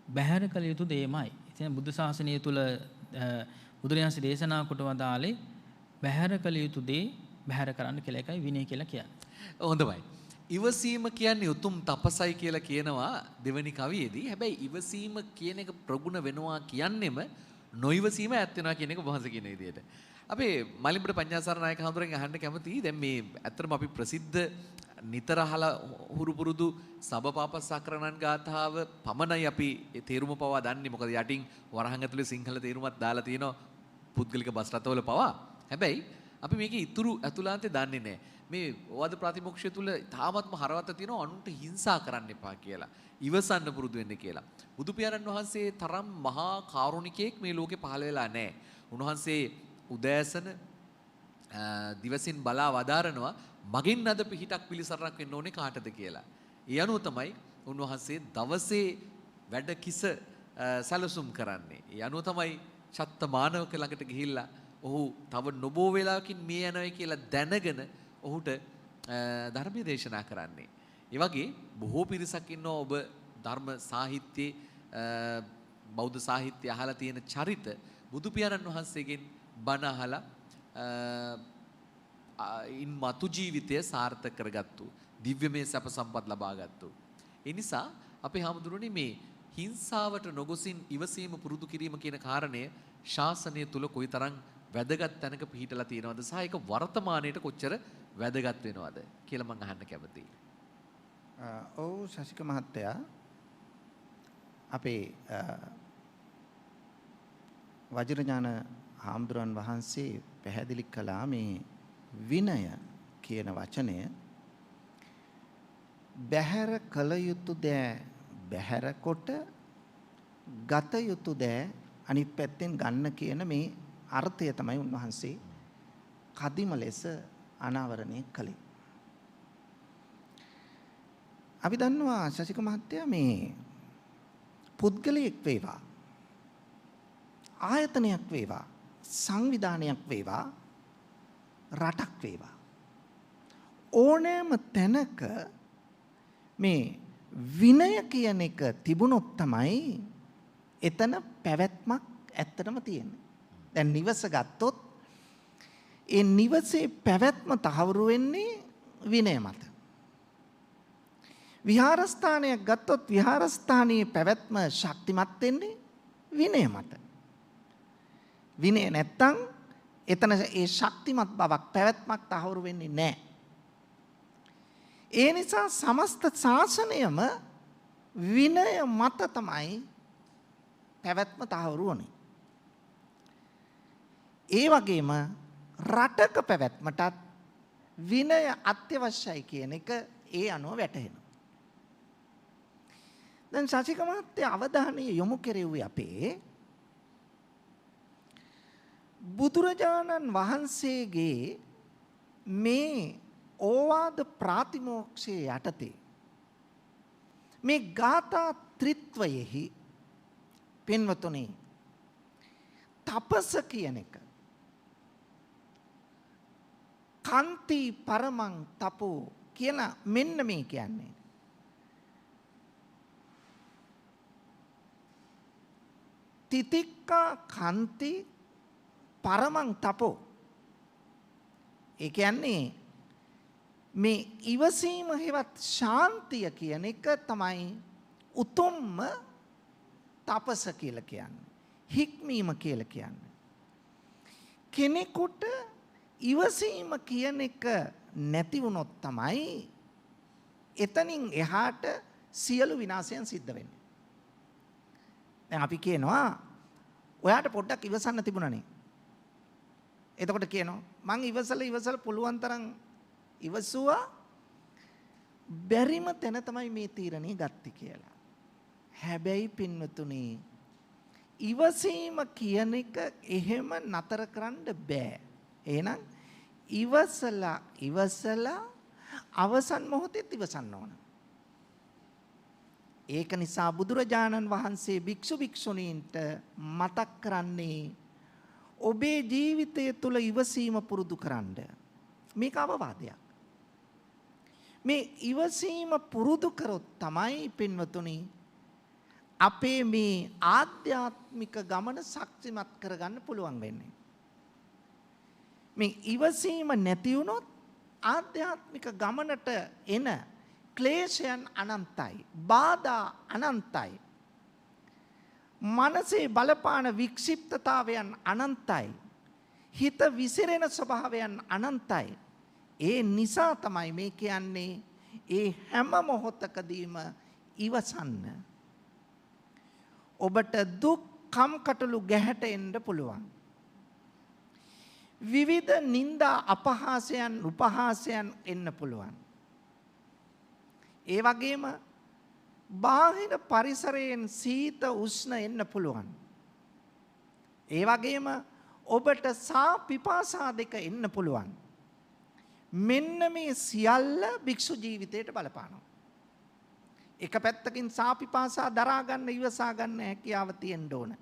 බැහැර කළ යුතු දෙයමයි. ඉතින් බුද්ධ ශාසනය තුල බුදුරජාණන් දේශනා කොට වදාළේ බැහැර කළ යුතු දේ බැහැර කරන්න කියලා එකයි විනය කියලා කියන්නේ. හොඳයි. ඉවසීම කියන්නේ උතුම් තපසයි කියලා කියනවා දෙවනි කවියේදී. හැබැයි ඉවසීම කියන එක ප්‍රගුණ වෙනවා කියන්නෙම නොයිවසීම ඈත් වෙනවා කියන එක වහන්සේ කියන විදිහට. අපේ මලින්බඩ පඤ්ඤාසාර නායක හඳුරෙන් අහන්න කැමතියි. දැන් මේ ඇත්තටම අපි ප්‍රසිද්ධ නිතර අහලා හුරු පුරුදු සබපාපස්සාකරණන් ගාථාව පමණයි අපි තේරුම පවා දන්නේ. මොකද යටින් වරහන් ඇතුලේ සිංහල තේරුමක් දාලා තියෙනවා පුද්ගලික බස් රථවල පවා. හැබැයි අපි මේකේ ඉතුරු ඇතුළාන්තේ දන්නේ නැහැ. මේ වද ප්‍රතිමෝක්ෂය තුල තාමත්ම හරවත තියෙනවා අනුන්ට හිංසා කරන්න එපා කියලා. ඉවසන්න පුරුදු වෙන්න කියලා. බුදු පියාණන් වහන්සේ තරම් මහා කාරුණිකයෙක් මේ ලෝකේ පහළ වෙලා නැහැ. උන්වහන්සේ උදෑසන දිවසින් බලා වදාරනවා මගින් අද පිහිටක් පිළිසරණක් වෙන්න ඕනේ කාටද කියලා. ඒ අනුව තමයි උන්වහන්සේ දවසේ වැඩ කිස සැලසුම් කරන්නේ. ඒ අනුව තමයි චත්ත මානවක ළඟට ගිහිල්ලා ඔහු තව නොබෝ වෙලාවකින් මිය යනවා කියලා දැනගෙන ඔහුට ධර්මයේ දේශනා කරන්නේ. ඒ වගේ බොහෝ පිරිසක් ඉන්නවා ඔබ ධර්ම සාහිත්‍යයේ බෞද්ධ සාහිත්‍ය අහලා තියෙන චරිත බුදු පියාණන් වහන්සේගෙන් බණ අහලා ඉන් මතු ජීවිතය සාර්ථක කරගත්තු දිව්‍යමය සැප සම්පත් ලබාගත්තු. ඒ නිසා අපේ හාමුදුරනේ මේ හිංසාවට නොගොසින් ඉවසීම පුරුදු කිරීම කියන කාරණය ශාසනය තුල කොයිතරම් වැදගත් තැනක පිහිටලා තියෙනවද සහ ඒක වර්තමානයේට කොච්චර වැදගත් වෙනවද කියලා මම අහන්න කැමතියි. ඔව් ශශික මහත්තයා අපේ වජිරඥාන හාමුදුරන් වහන්සේ පැහැදිලි කළා මේ විනය කියන වචනය බැහැර කළ යුතු දෑ බැහැර කොට ගත යුතු දෑ අනිත් පැත්තෙන් ගන්න කියන මේ අර්ථය තමයි උන්වහන්සේ කදිම ලෙස අනාවරණය කළේ. අපි දන්නවා ශශික මහත්තයා මේ පුද්ගලයෙක් වේවා ආයතනයක් වේවා සංවිධානයක් වේවා රටක් වේවා ඕනෑම තැනක මේ විනය කියන එක තිබුණොත් තමයි එතන පැවැත්මක් ඇත්තටම තියෙන්නේ. දැන් නිවස ගත්තොත් ඒ නිවසේ පැවැත්ම තහවුරු වෙන්නේ විනය මත. විහාරස්ථානයක් ගත්තොත් විහාරස්ථානයේ පැවැත්ම ශක්තිමත් වෙන්නේ විනය මත. විනය නැත්තම් එතන ඒ ශක්තිමත් බවක් පැවැත්මක් තහවුරු වෙන්නේ නැහැ. ඒ නිසා සමස්ත ශාසනයම විනය මත තමයි පැවැත්ම තහවුරු වුනේ. ඒ වගේම රටක පැවැත්මටත් විනය අත්‍යවශ්‍යයි කියන එක ඒ අනුව වැටහෙනවා. දැන් ශශික මහත්තයා අවධානය යොමු කෙරෙව්වේ අපේ බුදුරජාණන් වහන්සේගේ මේ ඕවාද ප්‍රාතිමෝක්ෂයේ යටතේ මේ ගාථා ත්‍රිත්වයෙහි පින්වතුනි තපස කියන එක කන්ති පරමං තපෝ කියන මෙන්න මේ කියන්නේ තිතික්කා කන්ති පරමං තපෝ. ඒ කියන්නේ මේ ඉවසීම හෙවත් ශාන්තිය කියන එක තමයි උතුම්ම තපස කියලා කියන්නේ. හික්මීම කියලා කියන්නේ. කෙනෙකුට ඉවසීම කියන එක නැති වුණොත් තමයි එතනින් එහාට සියලු විනාශයන් සිද්ධ වෙන්නේ. දැන් අපි කියනවා ඔයාට පොඩ්ඩක් ඉවසන්න තිබුණානේ. එතකොට කියනවා මං ඉවසලා පුළුවන් තරම් ඉවසුවා බැරිම තැන තමයි මේ තීරණේ ගත්තේ කියලා. හැබැයි පින්වතුනි ඉවසීම කියන එක එහෙම නතර කරන්න බෑ. එහෙනම් ඉවසලා අවසන් මොහොතේ ඉවසන්න ඕන. ඒක නිසා බුදුරජාණන් වහන්සේ භික්ෂු භික්ෂුණීන්ට මතක් කරන්නේ ඔබේ ජීවිතය තුළ ඉවසීම පුරුදු කරන්න. මේක අවවාදයක්. මේ ඉවසීම පුරුදු කරොත් තමයි පින්වතුනි අපේ මේ ආධ්‍යාත්මික ගමන ශක්තිමත් කරගන්න පුළුවන් වෙන්නේ. මේ ඉවසීම නැති වුණොත් ආධ්‍යාත්මික ගමනට එන ක්ලේශයන් අනන්තයි, බාධා අනන්තයි. මනසේ බලපාන වික්ෂිප්තතාවයන් අනන්තයි. හිත විසිරෙන ස්වභාවයන් අනන්තයි. ඒ නිසා තමයි මේ කියන්නේ ඒ හැම මොහොතකදීම ඉවසන්න. ඔබට දුක් කම්කටොළු ගැහැට එන්න පුළුවන්. විවිධ නිന്ദා අපහාසයන් උපහාසයන් එන්න පුළුවන්. ඒ වගේම බාහිර පරිසරයෙන් සීත උෂ්ණ එන්න පුළුවන්. ඒ වගේම ඔබට සා පිපාසා දෙක එන්න පුළුවන්. මෙන්න මේ සියල්ල භික්ෂු ජීවිතයට බලපානවා. එක පැත්තකින් සා පිපාසා දරා ගන්න ඉවසා ගන්න හැකියාව තියෙන්න ඕන.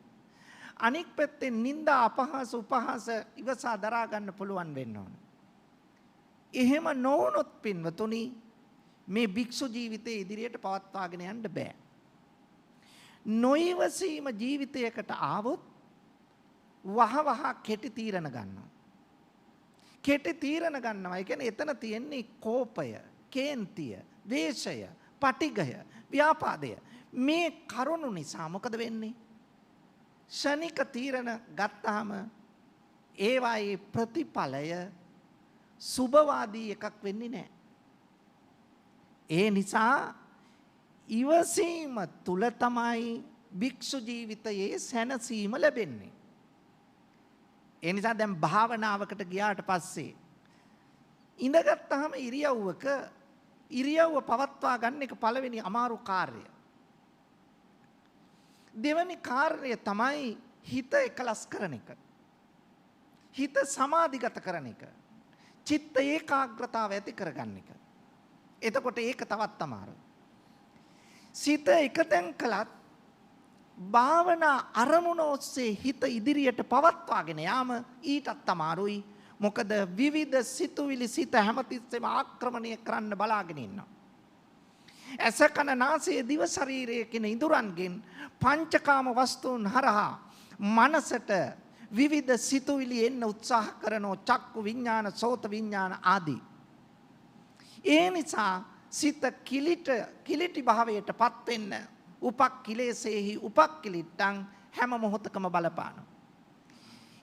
අනික් පැත්තෙන් නිന്ദා අපහාස උපහාස ඉවසා දරා ගන්න පුළුවන් වෙන්න ඕන. එහෙම නොවුනොත් පින්වතුනි මේ භික්ෂු ජීවිතයේ ඉදිරියට පවත්වාගෙන යන්න බෑ. නොයිවසීම ජීවිතයකට ආවොත් වහවහ කෙටි තීරණ ගන්නවා. කෙටි තීරණ ගන්නවා. ඒ කියන්නේ එතන තියෙන්නේ කෝපය, කේන්තිය, ද්වේෂය, පටිඝය, ව්‍යාපාදය. මේ කරුණු නිසා මොකද වෙන්නේ? ශනික තීරණ ගත්තාම ඒවායේ ප්‍රතිඵලය සුබවාදී එකක් වෙන්නේ නැහැ. ඒ නිසා ඉවසීම තුල තමයි භික්ෂු ජීවිතයේ සැනසීම ලැබෙන්නේ. ඒ නිසා දැන් භාවනාවකට ගියාට පස්සේ ඉඳගත්තාම ඉරියව්ව පවත්වා ගන්න එක පළවෙනි අමාරු කාර්යය. දෙවැනි කාර්යය තමයි හිත එකලස් කරන එක. හිත සමාධිගත කරන එක. චිත්ත ඒකාග්‍රතාව ඇති කරගන්න එක. එතකොට ඒක තවත් අමාරුයි. සිත එකතෙන් කළත් භාවනා අරමුණ ඔස්සේ හිත ඉදිරියට පවත්වාගෙන යාම ඊටත් අමාරුයි. මොකද විවිධ සිතුවිලි සිත හැමතිස්සෙම ආක්‍රමණය කරන්න බලාගෙන ඉන්නවා. ඇස කන නාසය දිව ශරීරය කියන ඉඳුරන්ගෙන් පංචකාම වස්තුන් හරහා මනසට විවිධ සිතුවිලි එන්න උත්සාහ කරනෝ චක්කු විඥාන සෝත විඥාන ආදී. ඒ නිසා සිත කිලිටි භාවයට පත් වෙන්න උපක්ඛිලේසෙහි උපක්ඛිලිට්ටං හැම මොහොතකම බලපානවා.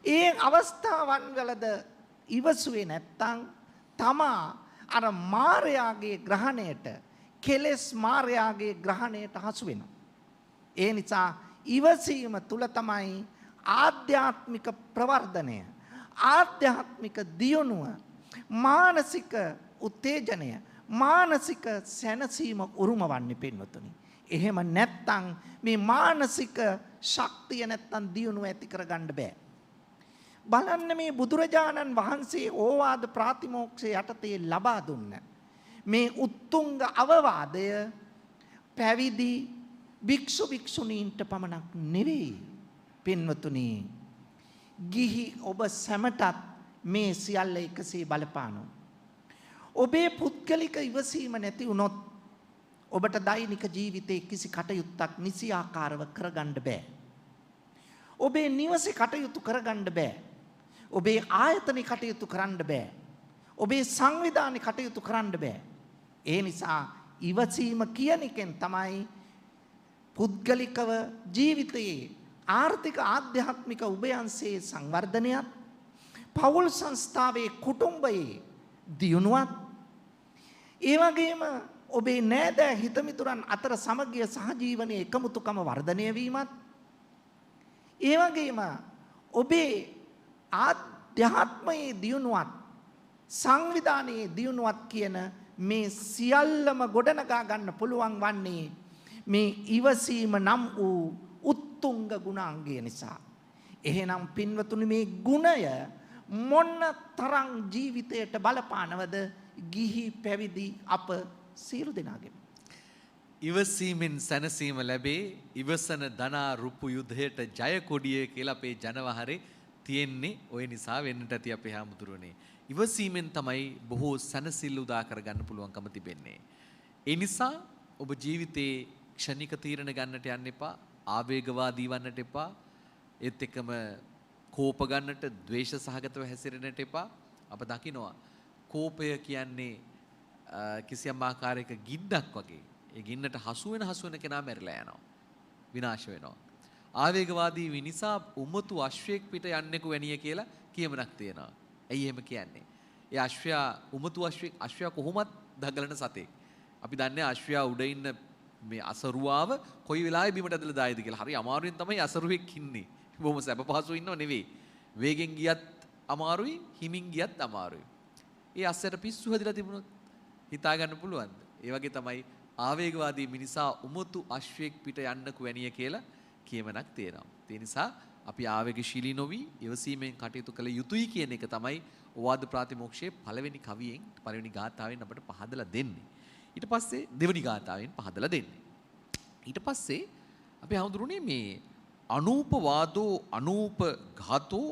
ඒ අවස්ථාවන් වලද ඉවසුවේ නැත්තම් තමා අර මායාගේ ග්‍රහණයට කෙලෙස් මායාගේ ග්‍රහණයට හසු වෙනවා. ඒ නිසා ඉවසීම තුල තමයි ආධ්‍යාත්මික ප්‍රවර්ධනය, ආධ්‍යාත්මික දියුණුව, මානසික උත්තේජනය, මානසික සැනසීම උරුමවන්නේ පින්වතුනි. එහෙම නැත්තම් මේ මානසික ශක්තිය නැත්තම් දියුණුව ඇති කරගන්න බෑ. බලන්න මේ බුදුරජාණන් වහන්සේ ඕවාද ප්‍රාතිමෝක්ෂය යටතේ ලබා දුන්න මේ උත්තුංග අවවාදය පැවිදි භික්ෂු භික්ෂුණීන්ට පමණක් නෙවෙයි පින්වතුනි. ගිහි ඔබ සැමටත් මේ සියල්ල එකසේ බලපානවා. ඔබේ පුද්ගලික ඉවසීම නැති වුණොත් ඔබට දෛනික ජීවිතයේ කිසි කටයුත්තක් නිසියාකාරව කරගන්න බෑ. ඔබේ නිවසේ කටයුතු කරගන්න බෑ. ඔබේ ආයතනයේ කටයුතු කරන්න බෑ. ඔබේ සංවිධානය කටයුතු කරන්න බෑ. ඒ නිසා ඉවසීම කියන එකෙන් තමයි පුද්ගලිකව ජීවිතයේ ආර්ථික ආධ්‍යාත්මික උභයන්සේ සංවර්ධනයත් පවුල් සංස්ථාවේ කුටුම්බයේ දියුණුවත් ඒ වගේම ඔබේ නෑදෑ හිතමිතුරන් අතර සමගිය සහජීවනයේ එකමුතුකම වර්ධනය වීමත් ඒ වගේම ඔබේ ආධ්‍යාත්මයේ දියුණුවත් සංවිධානයේ දියුණුවත් කියන මේ සියල්ලම ගොඩනගා ගන්න පුළුවන් වන්නේ මේ ඉවසීම නම් වූ උත්තුංග ගුණාංගය නිසා. එහෙනම් පින්වතුනි මේ ගුණය මොන තරම් ජීවිතයට බලපානවද ගිහි පැවිදි අප සියලු දෙනාගේම. ඉවසීමෙන් සැනසීම ලැබේ ඉවසන ධනා රුපු යුද්ධයට ජය කොඩිය කියලා අපේ ජනවහරේ තියෙන්නේ ඔය නිසා වෙන්නට ඇති අපේ හාමුදුරනේ. ඉවසීමෙන් තමයි බොහෝ සැනසෙල්ල උදා කරගන්න පුළුවන්කම තිබෙන්නේ. ඒ නිසා ඔබ ජීවිතේ ක්ෂණික තීරණ ගන්නට යන්න එපා, ආවේගවාදී වන්නට එපා, ඒත් එක්කම කෝප ගන්නට, ද්වේෂ සහගතව හැසිරෙන්නට එපා. අප දකිනවා කෝපය කියන්නේ කිසියම් ආකාරයක ගින්නක් වගේ. ඒ ගින්නට හසු වෙන කෙනා මැරිලා යනවා. විනාශ වෙනවා. ආවේගවාදී විනිසා උමතු අශ්වයෙක් පිට යන්නෙකු වැනිය කියලා කියමනක් තියෙනවා. ඇයි එහෙම කියන්නේ? ඒ අශ්වයා උමතු අශ්වයා කොහොමත් දඟලන සතෙක්. අපි දන්නේ අශ්වයා උඩ ඉන්න මේ අසරුවාව කොයි වෙලාවෙ බිමට ඇදලා දායිද කියලා. හරි අමාරුවෙන් තමයි අසරුවෙක් ඉන්නේ. බොහොම සැප පහසු ඉන්නව නෙවෙයි. වේගෙන් ගියත් අමාරුයි, හිමින් ගියත් අමාරුයි. ඒ අස්සට පිස්සු හැදිලා තිබුණොත් හිතා ගන්න පුළුවන්ද? ඒ වගේ තමයි ආවේගවාදී මිනිසා උමතු අශ්වයෙක් පිට යන්නකු වැනිය කියලා කියමනක් තියෙනවා. ඒ නිසා අපි ආවේගශීලී නොවි ඉවසීමෙන් කටයුතු කළ යුතුයි කියන එක තමයි ඕවාද ප්‍රාතිමෝක්ෂයේ පළවෙනි කවියෙන් පළවෙනි ගාථාවෙන් අපට පහදලා දෙන්නේ. ඊට පස්සේ දෙවෙනි ගාථාවෙන් පහදලා දෙන්නේ. ඊට පස්සේ අපි හඳුරුනේ මේ අනූපවාදෝ අනූප ඝාතෝ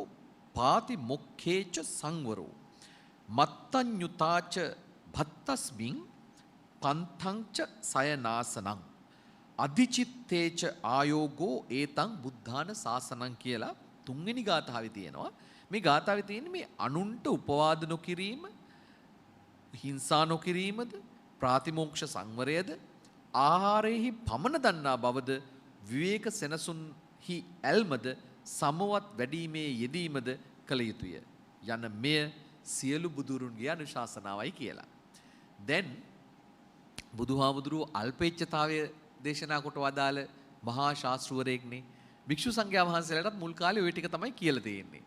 පාති මොක්ඛේච සංවරෝ මත්තඤ්ඤුතාච භත්තස්මින් පන්තංච සයනාසනං අධිචිත්තේච ආයෝගෝ ඒතං බුද්ධාන සාසනං කියලා තුන්වෙනි ගාථාවේ තියෙනවා. මේ ගාථාවේ තියෙන්නේ මේ අනුන්ට උපවාද නොකිරීම, හිංසා නොකිරීමද, ප්‍රාතිමෝක්ෂ සංවරයද, ආහාරයේහි පමන දන්නා බවද, විවේක සෙනසුන්හි ඇල්මද, සමවත් වැඩීමේ යෙදීමද කළ යුතුය යන මෙය සියලු බුදුරුන්ගේ අනුශාසනාවයි කියලා. දැන් බුදුහාමුදුරුවෝ අල්පේච්ඡතාවය දේශනා කොට වදාළ මහා ශාස්ත්‍රවරයෙක්නේ. භික්ෂු සංඝයා වහන්සේලාටත් මුල් කාලේ ওই ටික තමයි කියලා තියෙන්නේ.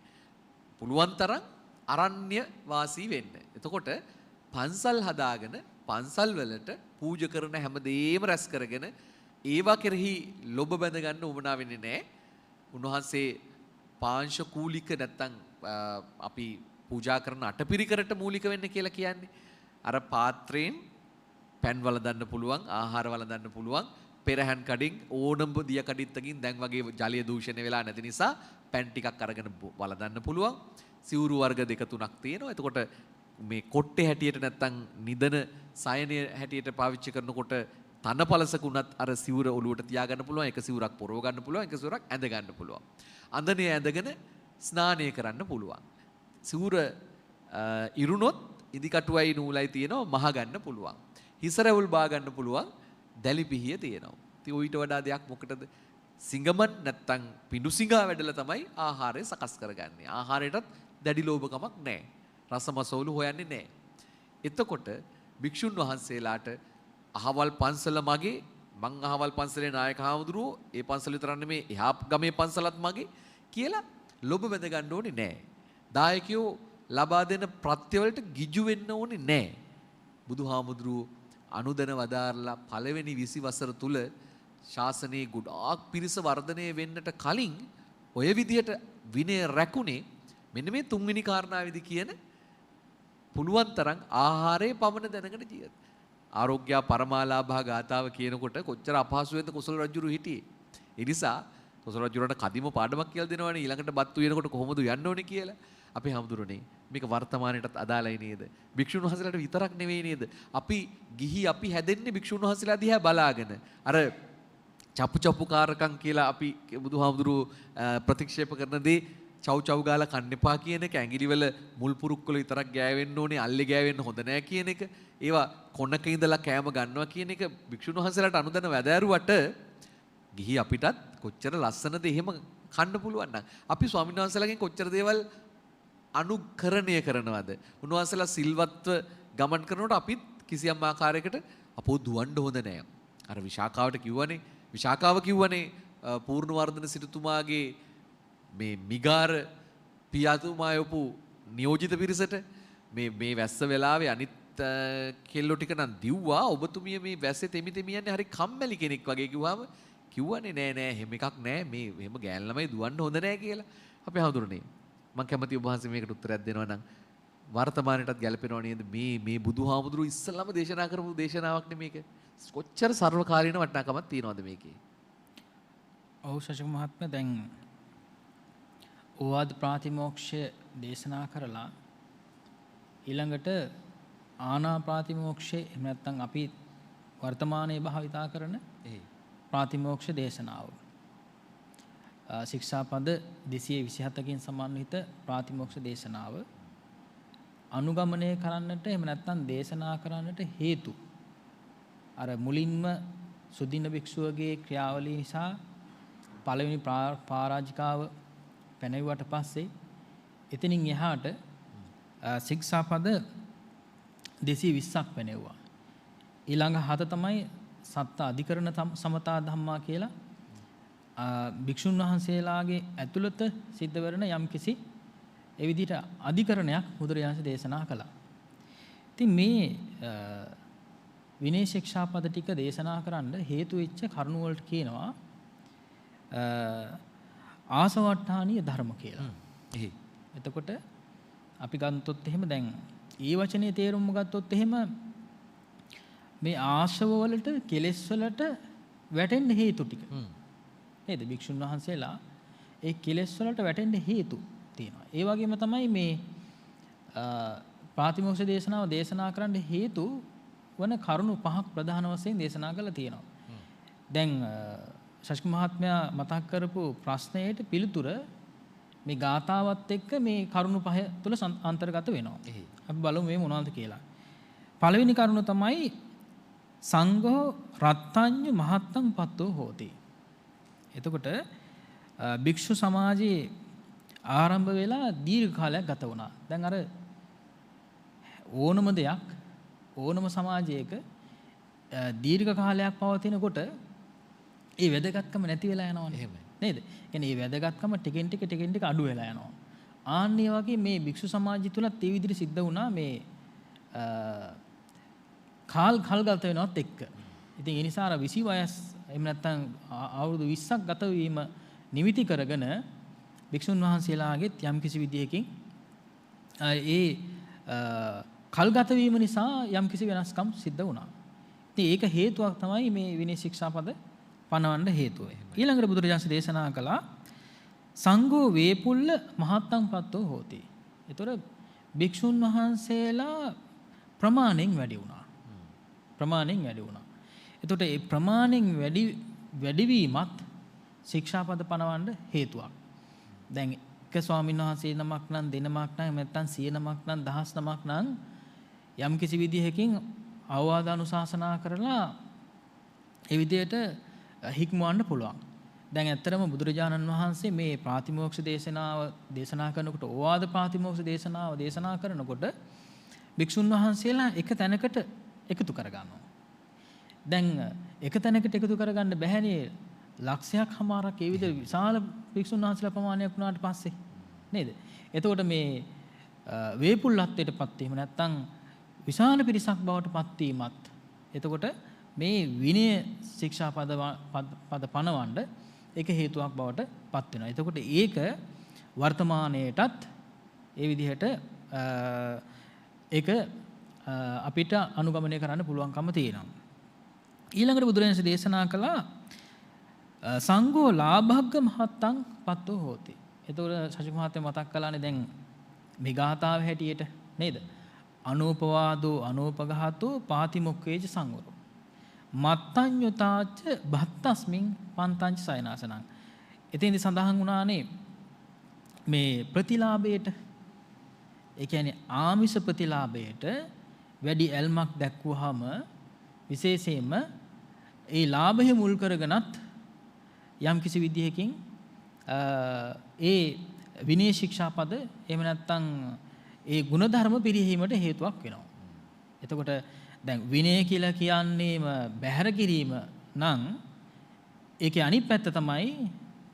පුළුවන් තරම් අරණ්‍ය වාසී වෙන්න. එතකොට පන්සල් හදාගෙන පන්සල් වලට පූජා කරන හැමදේම රැස් කරගෙන ඒවා කෙරෙහි ලොබ බැඳ ගන්න උවමනා වෙන්නේ නැහැ. උන්වහන්සේ පාංශ කූලික නැත්තම් අපි පූජා කරන අටපිරිකරට මූලික වෙන්න කියලා කියන්නේ. අර පාත්‍රයෙන් පැන් වලදන්න පුළුවන්, ආහාර වලදන්න පුළුවන්, පෙරහැන් කඩින් ඕනම දිය කඩਿੱත්තකින් දැන් වගේ ජලීය දූෂණය වෙලා නැති නිසා පැන් ටිකක් අරගෙන වලදන්න පුළුවන්. සිවුරු වර්ග දෙක තුනක් තියෙනවා. එතකොට මේ කොට්ටේ හැටියට නැත්තම් නිදන සයනය හැටියට පාවිච්චි කරනකොට තනපලසකුණත් අර සිවුර ඔලුවට තියාගන්න පුළුවන්. එක සිවුරක් පොරව ගන්න පුළුවන්. එක සිවුරක් ඇඳ ගන්න පුළුවන්. අඳනේ ඇඳගෙන ස්නානය කරන්න පුළුවන්. සිවුර ඉරුණොත් ඉදිකටුවයි නූලයි තියෙනවා මහ ගන්න පුළුවන්. හිස රැවුල් බා ගන්න පුළුවන්. දැලි පිහිය තියෙනවා. ඉතින් ඊට වඩා දෙයක් මොකටද? සිංගමන් නැත්තම් පිඬු සිඟා වැඩලා තමයි ආහාරය සකස් කරගන්නේ. ආහාරයටත් දැඩි ලෝභකමක් නැහැ. රසමසවුලු හොයන්නේ නැහැ. එතකොට භික්ෂුන් වහන්සේලාට අහවල් පන්සල මගේ, මං අහවල් පන්සලේ නායක හාමුදුරුවෝ, ඒ පන්සල විතර නෙමේ එහා ගමේ පන්සලත් මගේ කියලා ලොබ බැඳ ගන්න ඕනේ නැහැ. දායකයෝ ලබා දෙන ප්‍රත්‍යවලට ගිජු වෙන්න ඕනේ නැහැ. බුදුහාමුදුරුවෝ අනුදැන වදාරලා පළවෙනි 20 වසර තුල ශාසනයේ ගොඩාක් පිරිස වර්ධනය වෙන්නට කලින් ඔය විදියට විනය රැකුනේ මෙන්න මේ තුන්වෙනි කාරණාවේදී කියන පුළුවන් තරම් ආහාරයේ පමණ දැනගෙන ජීවත්. ආරෝග්‍ය පරමාලාභා ගාතාව කියනකොට කොච්චර අපහසුවෙන්ද කොසල් රජුරු හිටියේ. ඒ නිසා කොසල් රජුරන්ට කදිම පාඩමක් කියලා දෙනවනේ ඊළඟට බත් උයනකොට කොහොමද යන්න ඕනේ කියලා. අපේ හැමදුරනේ මේක වර්තමානයටත් අදාළයි නේද? භික්ෂුන් වහන්සේලාට විතරක් නෙවෙයි නේද? අපි ගිහි අපි හැදෙන්නේ භික්ෂුන් වහන්සේලා දිහා බලාගෙන. අර චප්පු චප්පු කාරකම් කියලා අපි බුදුහාමුදුරුවෝ ප්‍රතික්ෂේප කරන දේ චව් චව් ගාලා කන්න එපා කියන එක, ඇඟිලි වල මුල් පුරුක් වල විතරක් ගෑවෙන්න ඕනේ, අල්ලේ ගෑවෙන්න හොඳ නැහැ කියන එක, ඒවා කොනක ඉඳලා කෑම ගන්නවා කියන එක භික්ෂුන් වහන්සේලාට අනුදැන වැදෑරුවට ගිහි අපිටත් කොච්චර ලස්සනද එහෙම කන්න පුළුවන් නම් අපි ස්වාමීන් වහන්සේලාගෙන් කොච්චර දේවල් අනුකරණය කරනවද? උන්වහන්සේලා සිල්වත්ව ගමන් කරනකොට අපිත් කිසියම් ආකාරයකට අපෝ දුවන්න හොඳ නැහැ. අර විශාකාව කිව්වනේ පූර්ණවර්ධන සිටුතුමාගේ මේ මිගාර පියාතුමා යොපු නියෝජිත පිරිසට මේ වැස්ස වෙලාවේ අනිත් කෙල්ලෝ ටික නම් දිව්වා, ඔබතුමිය මේ වැස්සේ තෙමි තෙමි යන්නේ හරි කම්මැලි කෙනෙක් වගේ කිව්වම කිව්වනේ නෑ එහෙම එකක් නෑ, මේ එහෙම ගෑන් ළමයි දුවන්න හොඳ නෑ කියලා. අපි හඳුරන්නේ මම කැමති ඔබ වහන්සේ මේකට උත්තරයක් දෙනවා නම් වර්තමානයටත් ගැලපෙනව නේද? මේ බුදුහාමුදුරු ඉස්සල්ලාම දේශනා කරපු දේශනාවක් නේ මේක. කොච්චර සර්වකාලීන වටිනාකමක් තියනවද මේකේ? ඔව් ශෂක මහත්මයා, දැන් ඕවාද ප්‍රාතිමෝක්ෂය දේශනා කරලා ඊළඟට ආනා ප්‍රාතිමෝක්ෂය, එහෙම නැත්නම් අපි වර්තමානයේ භාවිතා කරන ප්‍රාතිමෝක්ෂ දේශනාව, ශික්ෂාපද 227කින් සමන්විත ප්‍රාතිමෝක්ෂ දේශනාව අනුගමනය කරන්නට, එහෙම නැත්නම් දේශනා කරන්නට හේතු අර මුලින්ම සුදින භික්ෂුවගේ ක්‍රියාවලිය නිසා පළවෙනි පරාජිකාව පැනවුවට පස්සේ එතනින් එහාට ශික්ෂාපද 220ක් පැනෙවුවා. ඊළඟ හත තමයි සත්ත අධිකරණ සමතා ධම්මා කියලා භික්ෂුන් වහන්සේලාගේ ඇතුළත සිද්ධ වෙන යම්කිසි ඒ විදිහට අධිකරණයක් බුදුරජාණන් දේශනා කළා. ඉතින් මේ විනය ශික්ෂාපද ටික දේශනා කරන්න හේතු වෙච්ච කරුණු වලට කියනවා ආසවට්ටානීය ධර්ම කියලා. එතකොට අපි ගන්නතොත් එහෙම දැන් ඊ වචනේ තේරුම ගත්තොත් එහෙම මේ ආශ්‍රව වලට, කෙලෙස් වලට වැටෙන්න හේතු ටික. නේද? භික්ෂුන් වහන්සේලා ඒ කෙලෙස් වලට වැටෙන්න හේතු තියෙනවා. ඒ වගේම තමයි මේ ප්‍රාතිමෝක්ෂ දේශනාව දේශනා කරන්න හේතු වන කරුණු පහක් ප්‍රධාන වශයෙන් දේශනා කරලා තියෙනවා. දැන් ශෂ්ක මහත්මයා මතක් කරපු ප්‍රශ්නයට පිළිතුර මේ ගාථාවත් එක්ක මේ කරුණු පහ තුල අන්තර්ගත වෙනවා. අපි බලමු මේ මොනවද කියලා. පළවෙනි කරුණ තමයි සංඝෝ රත්ත්‍ඤ්ඤ මහත්තං පත්තෝ හෝති. එතකොට භික්ෂු සමාජයේ ආරම්භ වෙලා දීර්ඝ කාලයක් ගත වුණා. දැන් අර ඕනම දෙයක් ඕනම සමාජයක දීර්ඝ කාලයක් පවතිනකොට ඒ වැදගත්කම නැති වෙලා යනවනේ. නේද? කියන්නේ මේ වැදගත්කම ටිකෙන් ටික අඩු වෙලා යනවා. ආන්නේ වගේ මේ භික්ෂු සමාජය තුලත් ඒ විදිහට සිද්ධ වුණා මේ කල් ගත වෙනවත් එක්ක. ඉතින් ඒ නිසා අර 20 වයස් එහෙම නැත්නම් අවුරුදු 20ක් ගත වීම නිමිති කරගෙන භික්ෂුන් වහන්සේලාගෙත් යම් කිසි විදියකින් ඒ කල් ගත වීම නිසා යම් කිසි වෙනස්කම් සිද්ධ වුණා. ඉතින් ඒක හේතුවක් තමයි මේ විනය ශික්ෂාපද පනවන්න හේතුව. ඊළඟට බුදුරජාණන් දේශනා කළා සංඝෝ වේපුල්ල මහත්තං පත්තෝ හෝති. ඒතර භික්ෂුන් වහන්සේලා ප්‍රමාණයෙන් වැඩි වුණා. එතකොට මේ ප්‍රමාණයෙන් වැඩිවීමත් ශික්ෂාපද පනවන්න හේතුවක්. දැන් එක ස්වාමීන් වහන්සේ නමක් නම් දෙනමක් නම් නැත්නම් 100 නමක් නම් 1000 නමක් නම් යම් කිසි විදිහකින් අවවාද අනුශාසනා කරලා ඒ විදිහට හික්මවන්න පුළුවන්. දැන් ඇත්තටම බුදුරජාණන් වහන්සේ මේ ප්‍රාතිමෝක්ෂ දේශනාව දේශනා කරනකොට ඕවාද ප්‍රාතිමෝක්ෂ දේශනාව දේශනා කරනකොට භික්ෂුන් වහන්සේලා එක තැනකට එකතු කරගන්නවා. දැන් එක තැනකට එකතු කරගන්න බැහැනේ ලක්ෂයක් හමාරක් ඒ විදිහට විශාල භික්ෂුන් වහන්සේලා ප්‍රමාණයක් වුණාට පස්සේ නේද? එතකොට මේ වේපුල්ලත්වයටපත් වීම නැත්තම් විශාල පිරිසක් බවට පත් වීමත් එතකොට මේ විනය ශික්ෂා පද පනවන්න ඒක හේතුවක් බවට පත් වෙනවා. එතකොට ඒක වර්තමානයේටත් ඒ විදිහට ඒක අපිට අනුගමනය කරන්න පුළුවන්කම තියෙනවා. ඊළඟට බුදුරජාණන් දේශනා කළා සංඝෝ ලාභග්ග මහත්තං පත්තෝ හෝති. එතකොට ශෂි මහත්තයා මතක් කළානේ දැන් මේ ගාථාව හැටියට නේද? අනූපවාදෝ අනූපඝාතෝ පාතිමොක්ඛේජ සංවරෝ මත්තඤ්ඤතාච්ච භත්තස්මින් පන්තංච සයනාසනං. එතෙන්දී සඳහන් වුණානේ මේ ප්‍රතිලාභයට ඒ කියන්නේ ආමිෂ ප්‍රතිලාභයට වැඩි ඇල්මක් දැක්වුවාම විශේෂයෙන්ම ඒ ලාභය මුල් කරගෙනත් යම් කිසි විදිහකින් ඒ විනය ශික්ෂා පද එහෙම නැත්නම් ඒ ಗುಣධර්ම පිරිහීමට හේතුවක් වෙනවා. එතකොට දැන් විනය කියලා කියන්නේම බැහැර කිරීම නම් ඒකේ අනිත් පැත්ත තමයි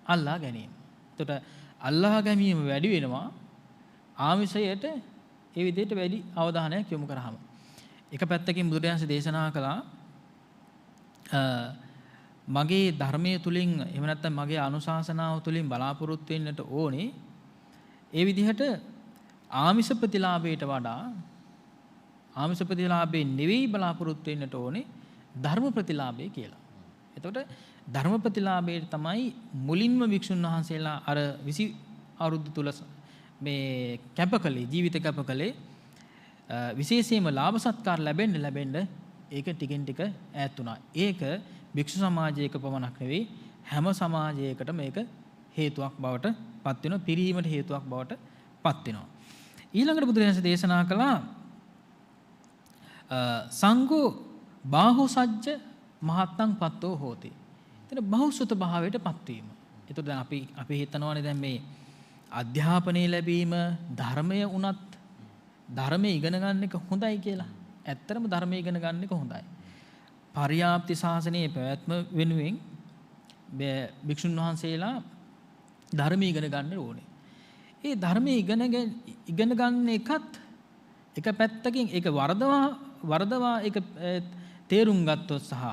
අල්ලා ගැනීම. එතකොට අල්ලා ගැනීම වැඩි වෙනවා ආමිෂයට ඒ විදිහට වැඩි අවධානයක් යොමු කරාම. එක පැත්තකින් බුදුරජාණන් දේශනා කළා මගේ ධර්මයේ තුලින් එහෙම නැත්නම් මගේ අනුශාසනාව තුලින් බලාපොරොත්තු වෙන්නට ඕනේ ඒ විදිහට ආමිෂ ප්‍රතිලාභයට වඩා ආමිෂ ප්‍රතිලාභේ නෙවෙයි බලාපොරොත්තු වෙන්නට ඕනේ ධර්ම ප්‍රතිලාභය කියලා. එතකොට ධර්ම ප්‍රතිලාභයට තමයි මුලින්ම වික්ෂුන් වහන්සේලා අර 20 අවුරුදු තුල මේ කැපකලේ ජීවිත කැපකලේ විශේෂයෙන්ම ලාභ සත්කාර ලැබෙන්න ඒක ටිකෙන් ටික ඈත් වුණා. ඒක භික්ෂු සමාජයක පමණක් නෙවෙයි හැම සමාජයකටම මේක හේතුවක් බවට පත් වෙනවා. පිරීමට හේතුවක් බවට පත් වෙනවා. ඊළඟට බුදුරජාණන් දේශනා කළා සංඝෝ බාහුසජ්ජ මහත්තං පත්තෝ හෝති. එතන බහුසුත භාවයට පත්වීම. එතකොට දැන් අපි හිතනවානේ දැන් මේ අධ්‍යාපනය ලැබීම ධර්මය උනත් ධර්මයේ ඉගෙන ගන්න එක හොඳයි කියලා. ඇත්තටම ධර්මයේ ඉගෙන ගන්න එක හොඳයි. පරියාප්ති ශාසනයේ පැවැත්ම වෙනුවෙන් භික්ෂුන් වහන්සේලා ධර්මයේ ඉගෙන ගන්න ඕනේ. ඒ ධර්මයේ ඉගෙන ගන්න එකත් එක පැත්තකින් ඒක වරදවා ඒක තේරුම් ගත්තොත් සහ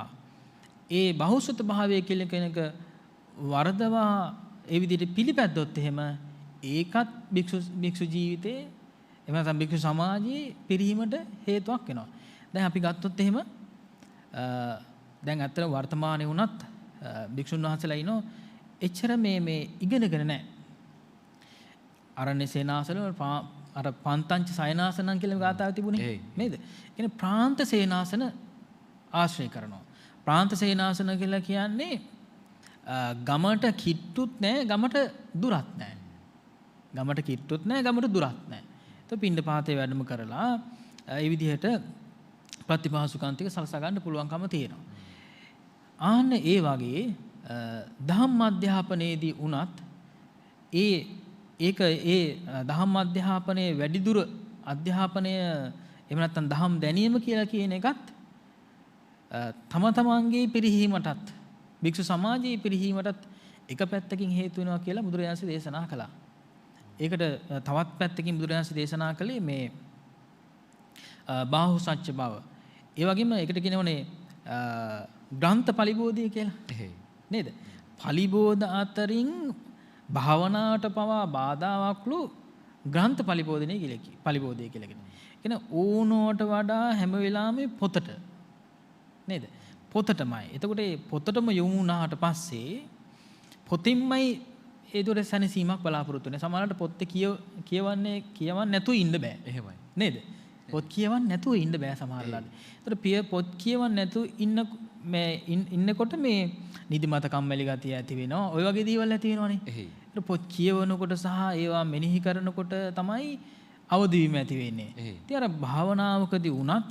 ඒ බහුසුත භාවය කියලා කෙනක වරදවා ඒ විදිහට පිළිපැද්දොත් එහෙම ඒකත් භික්ෂු ජීවිතේ එහෙම නැත්නම් භික්ෂු සමාජයේ පිරීමට හේතුවක් වෙනවා. දැන් අපි ගත්තොත් එහෙම දැන් අතර වර්තමානයේ වුණත් භික්ෂුන් වහන්සේලා ඉනෝ එච්චර මේ ඉගෙනගෙන නැහැ. අරණ්‍ය සේනාසන අර පන්තංච සයනාසනං කියලා ගාතාව තිබුණේ නේද? කියන්නේ ප්‍රාන්ත සේනාසන ආශ්‍රය කරනවා. ප්‍රාන්ත සේනාසන කියලා කියන්නේ ගමට කිට්ටුත් නැහැ, ගමට දුරත් නැහැ. ගමට කිට්ටුත් නැහැ, ගමට දුරත් නැහැ. તો පින්ඩපාතේ වැඩම කරලා ඒ විදිහට ප්‍රතිපහසුකම් ටික සලසා ගන්න පුළුවන්කම තියෙනවා. ආන්න ඒ වගේ ධම්ම අධ්‍යාපනයේදී උනත් ඒක ධම්ම අධ්‍යාපනයේ වැඩිදුර අධ්‍යාපනය එහෙම නැත්නම් ධම් දැනීම කියලා කියන එකත් තම තමන්ගේ පිරිහීමටත් භික්ෂු සමාජයේ පිරිහීමටත් එක පැත්තකින් හේතු වෙනවා කියලා බුදුරජාණන් දේශනා කළා. ඒකට තවත් පැත්තකින් බුදුරජාණන් දේශනා කළේ මේ බාහු සත්‍ය බව. ඒ වගේම ඒකට කියනවනේ ග්‍රන්ථ පරිබෝධය කියලා. නේද? පරිබෝධ අතරින් භාවනාවට පවා බාධාවක්ලු ග්‍රන්ථ පරිබෝධනය කියලා පරිබෝධය කියලා කියනවා. කියන ඕනෝට වඩා හැම වෙලාවෙම පොතට නේද? පොතටමයි. එතකොට මේ පොතටම යොමු වුණාට පස්සේ පොතින්මයි ඒ දුර සැනසීමක් බලාපොරොත්තු වෙන්නේ. සමහරවිට පොත් කියවන්නේ නැතුව ඉන්න බෑ. එහෙමයි. නේද? පොත් කියවන්නේ නැතුව ඉන්න බෑ සමහරවිට. ඒතර පොත් කියවන්නේ නැතුව ඉන්නකොට මේ නිදිමත කම්මැලි ගතිය ඇති වෙනවා. ওই වගේ දේවල් ඇති වෙනවනේ. ඒතර පොත් කියවනකොට සහ ඒවා මෙනෙහි කරනකොට තමයි අවදි වීම ඇති වෙන්නේ. ඉතින් අර භාවනාවකදී වුණත්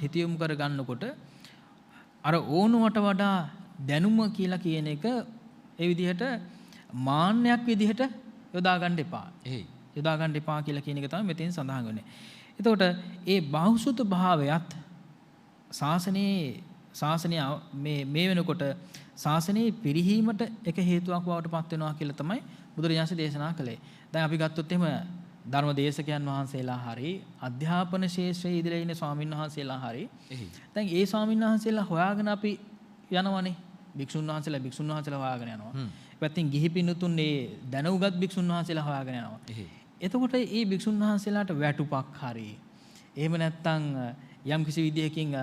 හිත යොමු කර ගන්නකොට අර ඕනුවට වඩා දැනුම කියලා කියන එක ඒ විදිහට මාන්නයක් විදිහට යොදා ගන්න එපා. යොදා ගන්න එපා කියලා කියන එක තමයි මෙතෙන් සඳහන් වෙන්නේ. එතකොට ඒ බහුසුත භාවයත් ශාසනයේ මේ වෙනකොට ශාසනයේ පිරිහීමට එක හේතුවක් බවට පත් වෙනවා කියලා තමයි බුදුරජාණන් දේශනා කළේ. දැන් අපි ගත්තොත් එහෙම ධර්ම දේශකයන් වහන්සේලා හරි අධ්‍යාපන ශාස්ත්‍රයේ ඉදිරියේ ඉන්න ස්වාමීන් වහන්සේලා හරි දැන් ඒ ස්වාමීන් වහන්සේලා හොයාගෙන අපි යනවනේ. භික්ෂුන් වහන්සේලා හොයාගෙන යනවා. පැත්තෙන් ගිහි පින්තුන් මේ දැනුගත් භික්ෂුන් වහන්සේලා හොයාගෙන යනවා. එතකොට මේ භික්ෂුන් වහන්සේලාට වැටුපක් හරි එහෙම නැත්නම් යම් කිසි විදියකින්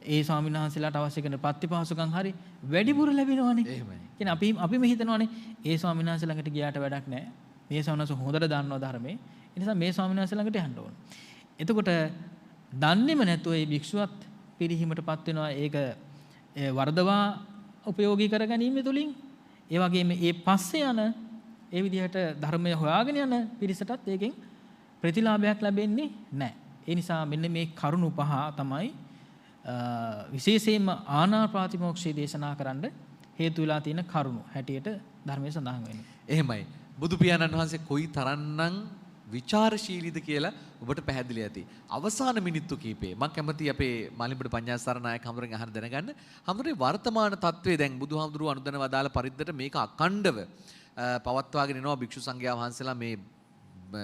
ඒ ස්වාමීන් වහන්සේලාට අවශ්‍ය කරන ප්‍රතිපහසුකම් හරි වැඩිපුර ලැබෙනවනේ. එහෙමයි. කියන්නේ අපිම හිතනවානේ ඒ ස්වාමීන් වහන්සේ ළඟට ගියාට වැඩක් නැහැ. මේ ස්වාමීන් වහන්සේ හොඳට දන්නවා ධර්මයේ. ඒ නිසා මේ ස්වාමීන් වහන්සේ ළඟට යන්න ඕන. එතකොට දන්නේම නැතුව මේ භික්ෂුවත් පිරිහීමටපත් වෙනවා. ඒක වර්ධවා උපයෝගී කර ගැනීම තුළින් ඒ වගේම මේ පස්සේ යන ඒ විදිහට ධර්මය හොයාගෙන යන පිරිසටත් ඒකෙන් ප්‍රතිලාභයක් ලැබෙන්නේ නැහැ. ඒ නිසා මෙන්න මේ කරුණු පහ තමයි විශේෂයෙන්ම ආනාපානසතිමෝක්ෂය දේශනා කරන්න හේතු වෙලා තියෙන කරුණු හැටියට ධර්මයේ සඳහන් වෙනවා. එහෙමයි. බුදු පියාණන් වහන්සේ කොයි තරම්නම් විචාරශීලීද කියලා ඔබට පැහැදිලි ඇති. අවසාන මිනිත්තු කීපේ මම කැමති අපේ මාලිම්බඩ පඤ්ඤාසාර නායක හමුරෙන් අහන්න දැනගන්න. හමුරේ වර්තමාන තත්වයේ දැන් බුදුහාමුදුරුවෝ අනුදැන වදාළ පරිද්දට මේක අඛණ්ඩව පවත්වාගෙන යනවා භික්ෂු සංඝයා වහන්සේලා මේ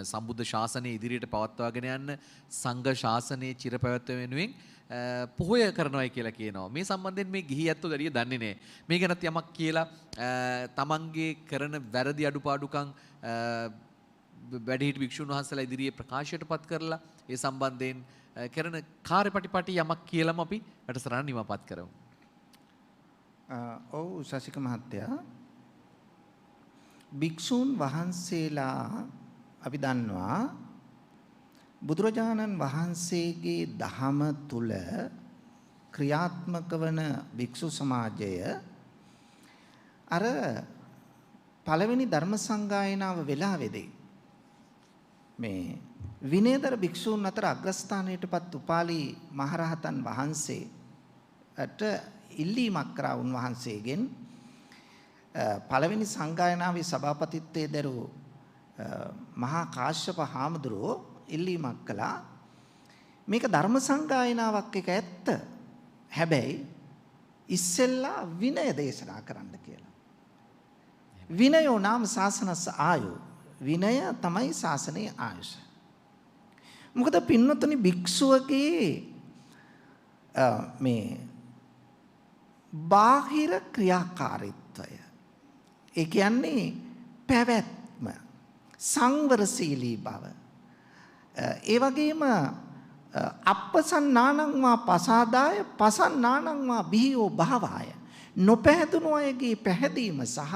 සම්බුද්ධ ශාසනය ඉදිරියට පවත්වාගෙන යන්න සංඝ ශාසනයේ චිරපැවැත්ම වෙනුවෙන් පොහොය කරනවායි කියලා කියනවා. මේ සම්බන්ධයෙන් මේ ගිහි ඇත්තෝ දැරිය දන්නේ නැහැ. මේ ගැනත් යමක් කියලා තමන්ගේ කරන වැරදි අඩුපාඩුකම් වැඩිහිටි භික්ෂුන් වහන්සේලා ඉදිරියේ ප්‍රකාශයටපත් කරලා ඒ සම්බන්ධයෙන් කරන කාර්යපටිපටි යමක් කියලාම අපි වැඩසටහන නිමපත් කරමු. ඔව් ශාසික මහත්තයා භික්ෂුන් වහන්සේලා අපි දන්නවා බුදුරජාණන් වහන්සේගේ දහම තුල ක්‍රියාත්මක වන භික්ෂු සමාජය අර පළවෙනි ධර්ම සංගායනාව වෙලාවේදී මේ විනයදර භික්ෂූන් අතර අග්‍රස්ථානයටපත් උපාලි මහරහතන් වහන්සේට ඉල්ලීමක් කරා උන්වහන්සේගෙන් පළවෙනි සංගායනාවේ සභාපතිත්වයේ දරූ මහා කාශ්‍යප හාමුදුරුවෝ ඉල්ලීමක් කළා මේක ධර්ම සංගායනාවක් එක ඇත්ත. හැබැයි ඉස්සෙල්ලා විනය දේශනා කරන්න කියලා. විනයෝ නාම ශාසනස්ස ආයෝ. විනය තමයි ශාසනයේ ආයුෂ. මොකද පින්වතුනි භික්ෂුවගේ මේ බාහිර ක්‍රියාකාරීත්වය ඒ කියන්නේ පැවැත්ම සංවරශීලී බව ඒ වගේම අප්පසන්නානං වා පසාදාය පසන්නානං වා බිහියෝ භාවාය නොපැහැදුණු අයගේ පැහැදීම සහ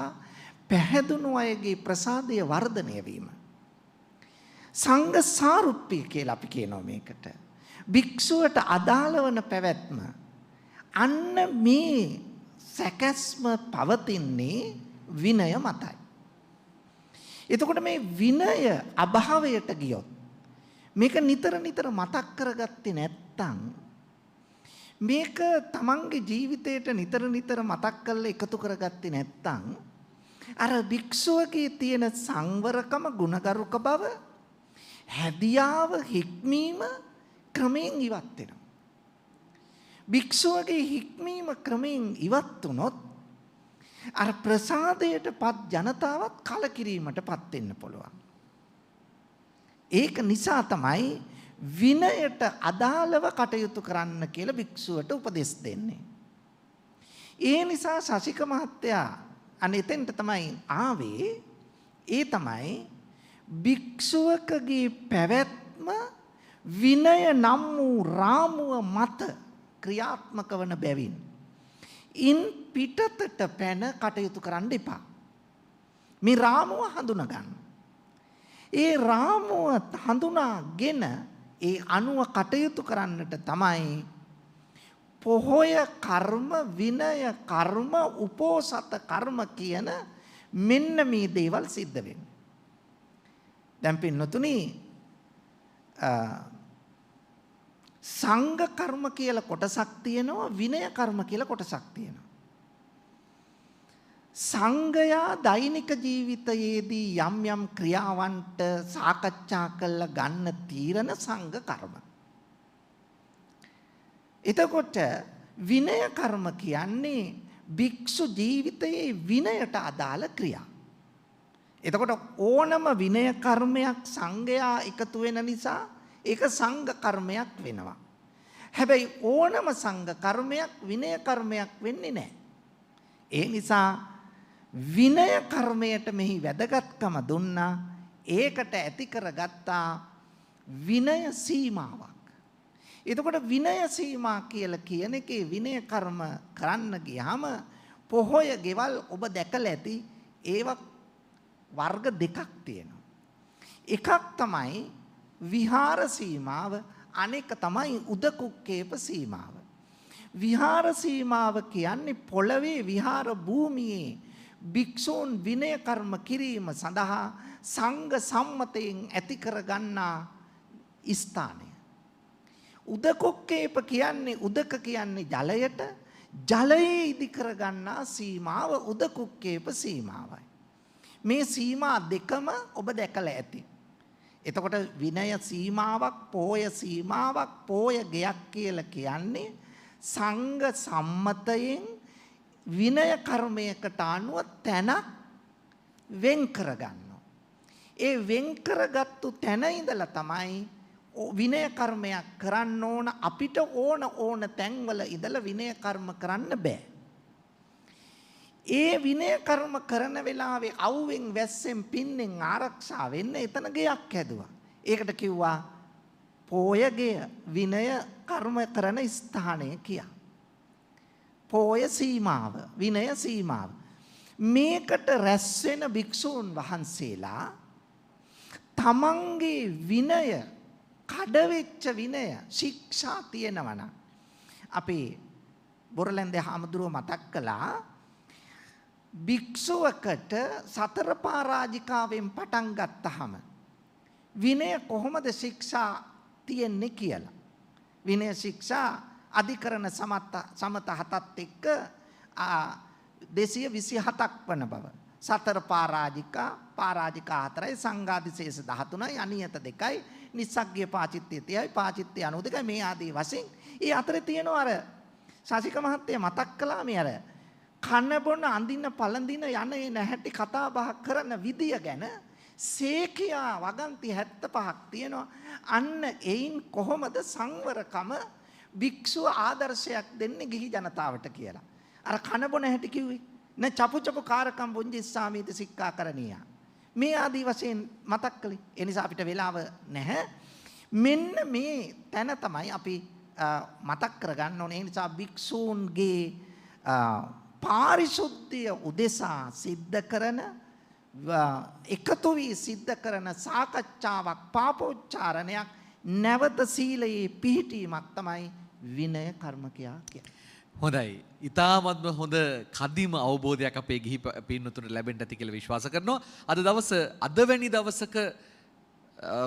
පැහැදුණු අයගේ ප්‍රසාදය වර්ධනය වීම සංඝ සාරුප්පිය කියලා අපි කියනවා මේකට. භික්ෂුවට අදාළ වන පැවැත්ම අන්න මේ සැකස්ම පවතින්නේ විනය මතයි. එතකොට මේ විනය අභාවයට ගියොත් මේක නිතර නිතර මතක් කරගත්තේ නැත්තම් මේක තමන්ගේ ජීවිතයට නිතර නිතර මතක් කරලා එකතු කරගත්තේ නැත්තම් අර භික්ෂුවගේ තියෙන සංවරකම ගුණගරුක බව හැදියාව හික්මීම ක්‍රමයෙන් ඉවත් වෙනවා. භික්ෂුවගේ හික්මීම ක්‍රමයෙන් ඉවත් වුණොත් අර ප්‍රසාදයටපත් ජනතාවත් කලකිරීමටපත් වෙන්න පුළුවන්. ඒක නිසා තමයි විනයට අදාළව කටයුතු කරන්න කියලා භික්ෂුවට උපදෙස් දෙන්නේ. ඒ නිසා ශාසික මහත්තයා අනෙතෙන්ට තමයි ආවේ. ඒ තමයි භික්ෂුවකගේ පැවැත්ම විනය නම් වූ රාමුව මත ක්‍රියාත්මක වන බැවින් ඉන් පිටතට පැන කටයුතු කරන්න එපා. මේ රාමුව හඳුනා ගන්න. ඒ රාමුව හඳුනාගෙන ඒ අනුව කටයුතු කරන්නට තමයි පොහොය කර්ම විනය කර්ම උපෝසත කර්ම කියන මෙන්න මේ දේවල් සිද්ධ වෙන්නේ. දැන් පින්නතුනි සංඝ කර්ම කියලා කොටසක් තියෙනවා විනය කර්ම කියලා කොටසක් තියෙනවා. සංඝයා දෛනික ජීවිතයේදී යම් යම් ක්‍රියාවන්ට සාකච්ඡා කරලා ගන්න තීරණ සංඝ කර්ම. එතකොට විනය කර්ම කියන්නේ භික්ෂු ජීවිතයේ විනයට අදාළ ක්‍රියා. එතකොට ඕනම විනය කර්මයක් සංඝයා එකතු වෙන නිසා ඒක සංඝ කර්මයක් වෙනවා. හැබැයි ඕනම සංඝ කර්මයක් විනය කර්මයක් වෙන්නේ නැහැ. ඒ නිසා විනය කර්මයට මෙහි වැදගත්කම දුන්නා. ඒකට ඇති කරගත්තා විනය සීමාවක්. එතකොට විනය සීමා කියලා කියන එකේ විනය කර්ම කරන්න ගියාම පොහොය ගෙවල් ඔබ දැකලා ඇති ඒවා වර්ග දෙකක් තියෙනවා. එකක් තමයි විහාර සීමාව, අනෙක තමයි උදකුක්කේප සීමාව. විහාර සීමාව කියන්නේ පොළවේ විහාර භූමියේ භික්ෂූන් විනය කර්ම කිරීම සඳහා සංඝ සම්මතයෙන් ඇති කර ගන්නා ස්ථානය. උදකොක්කේප කියන්නේ උදක කියන්නේ ජලයට, ජලයේ ඉදි කර ගන්නා සීමාව උදකුක්කේප සීමාවයි. මේ සීමා දෙකම ඔබ දැකලා ඇති. එතකොට විනය සීමාවක්, පෝය සීමාවක්, පෝය ගයක් කියලා කියන්නේ සංඝ සම්මතයෙන් විනය කර්මයකට අනුව තැනක් වෙන් කරගන්නවා. ඒ වෙන් කරගත්තු තැන ඉඳලා තමයි විනය කර්මයක් කරන්න ඕන. අපිට ඕන තැන්වල ඉඳලා විනය කර්ම කරන්න බෑ. ඒ විනය කර්ම කරන වෙලාවේ අවුවෙන් වැස්සෙන් පින්නෙන් ආරක්ෂා වෙන්න එතන ගයක් හැදුවා. ඒකට කිව්වා පෝයගය විනය කර්ම කරන ස්ථානය කියා. පෝය සීමාව, විනය සීමාව. මේකට රැස් වෙන භික්ෂූන් වහන්සේලා තමන්ගේ විනය කඩවෙච්ච විනය ශික්ෂා තියෙනවා නම් අපේ බොරලැන්දේ හාමුදුරුවෝ මතක් කළා භික්ෂුවකට සතර පරාජිකාවෙන් පටන් ගත්තාම විනය කොහොමද ශික්ෂා තියෙන්නේ කියලා. විනය ශික්ෂා අධිකරණ සමත 7ත් එක්ක 227ක් වන බව. සතර පරාජිකා 4යි, සංඝාදිශේෂ 13යි, අනියත 2යි, නිස්සග්ගිය පාචිත්‍ය 30යි, පාචිත්‍ය 92යි. මේ ආදී වශයෙන් ඒ අතරේ තියෙනවා අර ශාසික මහත්තයා මතක් කළා මේ අර කන බොන අඳින පළඳින යන එන හැටි කතා බහ කරන විදිය ගැන සේකියා වගන්ති 75ක් තියෙනවා. අන්න එයින් කොහොමද සංවරකම භික්ෂුව ආදර්ශයක් දෙන්නේ ගිහි ජනතාවට කියලා. අර කන බොන හැටි කිව්වේ න චපු කාරකම් බුංජිස්සාමීති සික්ඛාකරණීය. මේ ආදී වශයෙන් මතක් කළේ. ඒ නිසා අපිට වෙලාව නැහැ. මෙන්න මේ තැන තමයි අපි මතක් කරගන්න ඕනේ. ඒ නිසා භික්ෂූන්ගේ පාරිශුද්ධිය උදෙසා සිද්ධ කරන එකතු වී සිද්ධ කරන සාකච්ඡාවක්, පාපෝච්චාරණයක්, නැවත සීලයේ පිහිටීමක් තමයි විනය කර්ම කියන්නේ. හොඳයි. ඉතාමත්ම හොඳ කදිම අවබෝධයක් අපේ ගිහි පින්නතුන්ට ලැබෙන්න ඇති කියලා විශ්වාස කරනවා. අද වැනි දවසක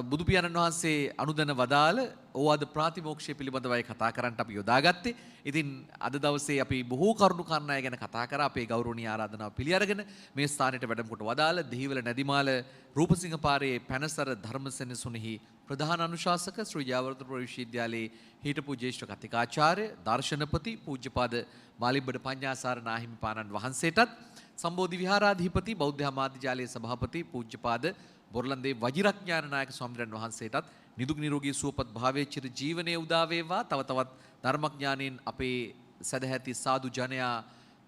බුදු පියාණන් වහන්සේ අනුදැන වදාළ ඕවාද ප්‍රාතිමෝක්ෂය පිළිබඳවයි කතා කරන්නට අපි යොදාගත්තේ. ඉතින් අද දවසේ අපි බොහෝ කරුණු කාරණා ගැන කතා කරා. අපේ ගෞරවනීය ආරාධනාව පිළි අරගෙන මේ ස්ථානයට වැඩම කොට වදාළ දෙහිවල නැදිමාල රූපසිංහ පාරේ පැනසර ධර්මසෙනසුනේහි ප්‍රධාන අනුශාසක ශ්‍රී ජයවර්ධනපුර විශ්වවිද්‍යාලයේ හිටපු ජ්‍යෙෂ්ඨ කතිකාචාර්ය දර්ශනපති පූජ්‍යපාද මාලිබ්බඩ පඤ්ඤාසාර නාහිමිපාණන් වහන්සේටත් සම්බෝධි විහාරාධිපති බෞද්ධ ආමාත්‍යාලයේ සභාපති පූජ්‍යපාද බොරලන්දේ වජිරඥාන නායක ස්වාමීන් වහන්සේටත් නිදුක් නිරෝගී සුවපත් භාවයේ චිර ජීවනයේ උදා වේවා. තව තවත් ධර්මඥානෙන් අපේ සදැහැති සාදු ජනයා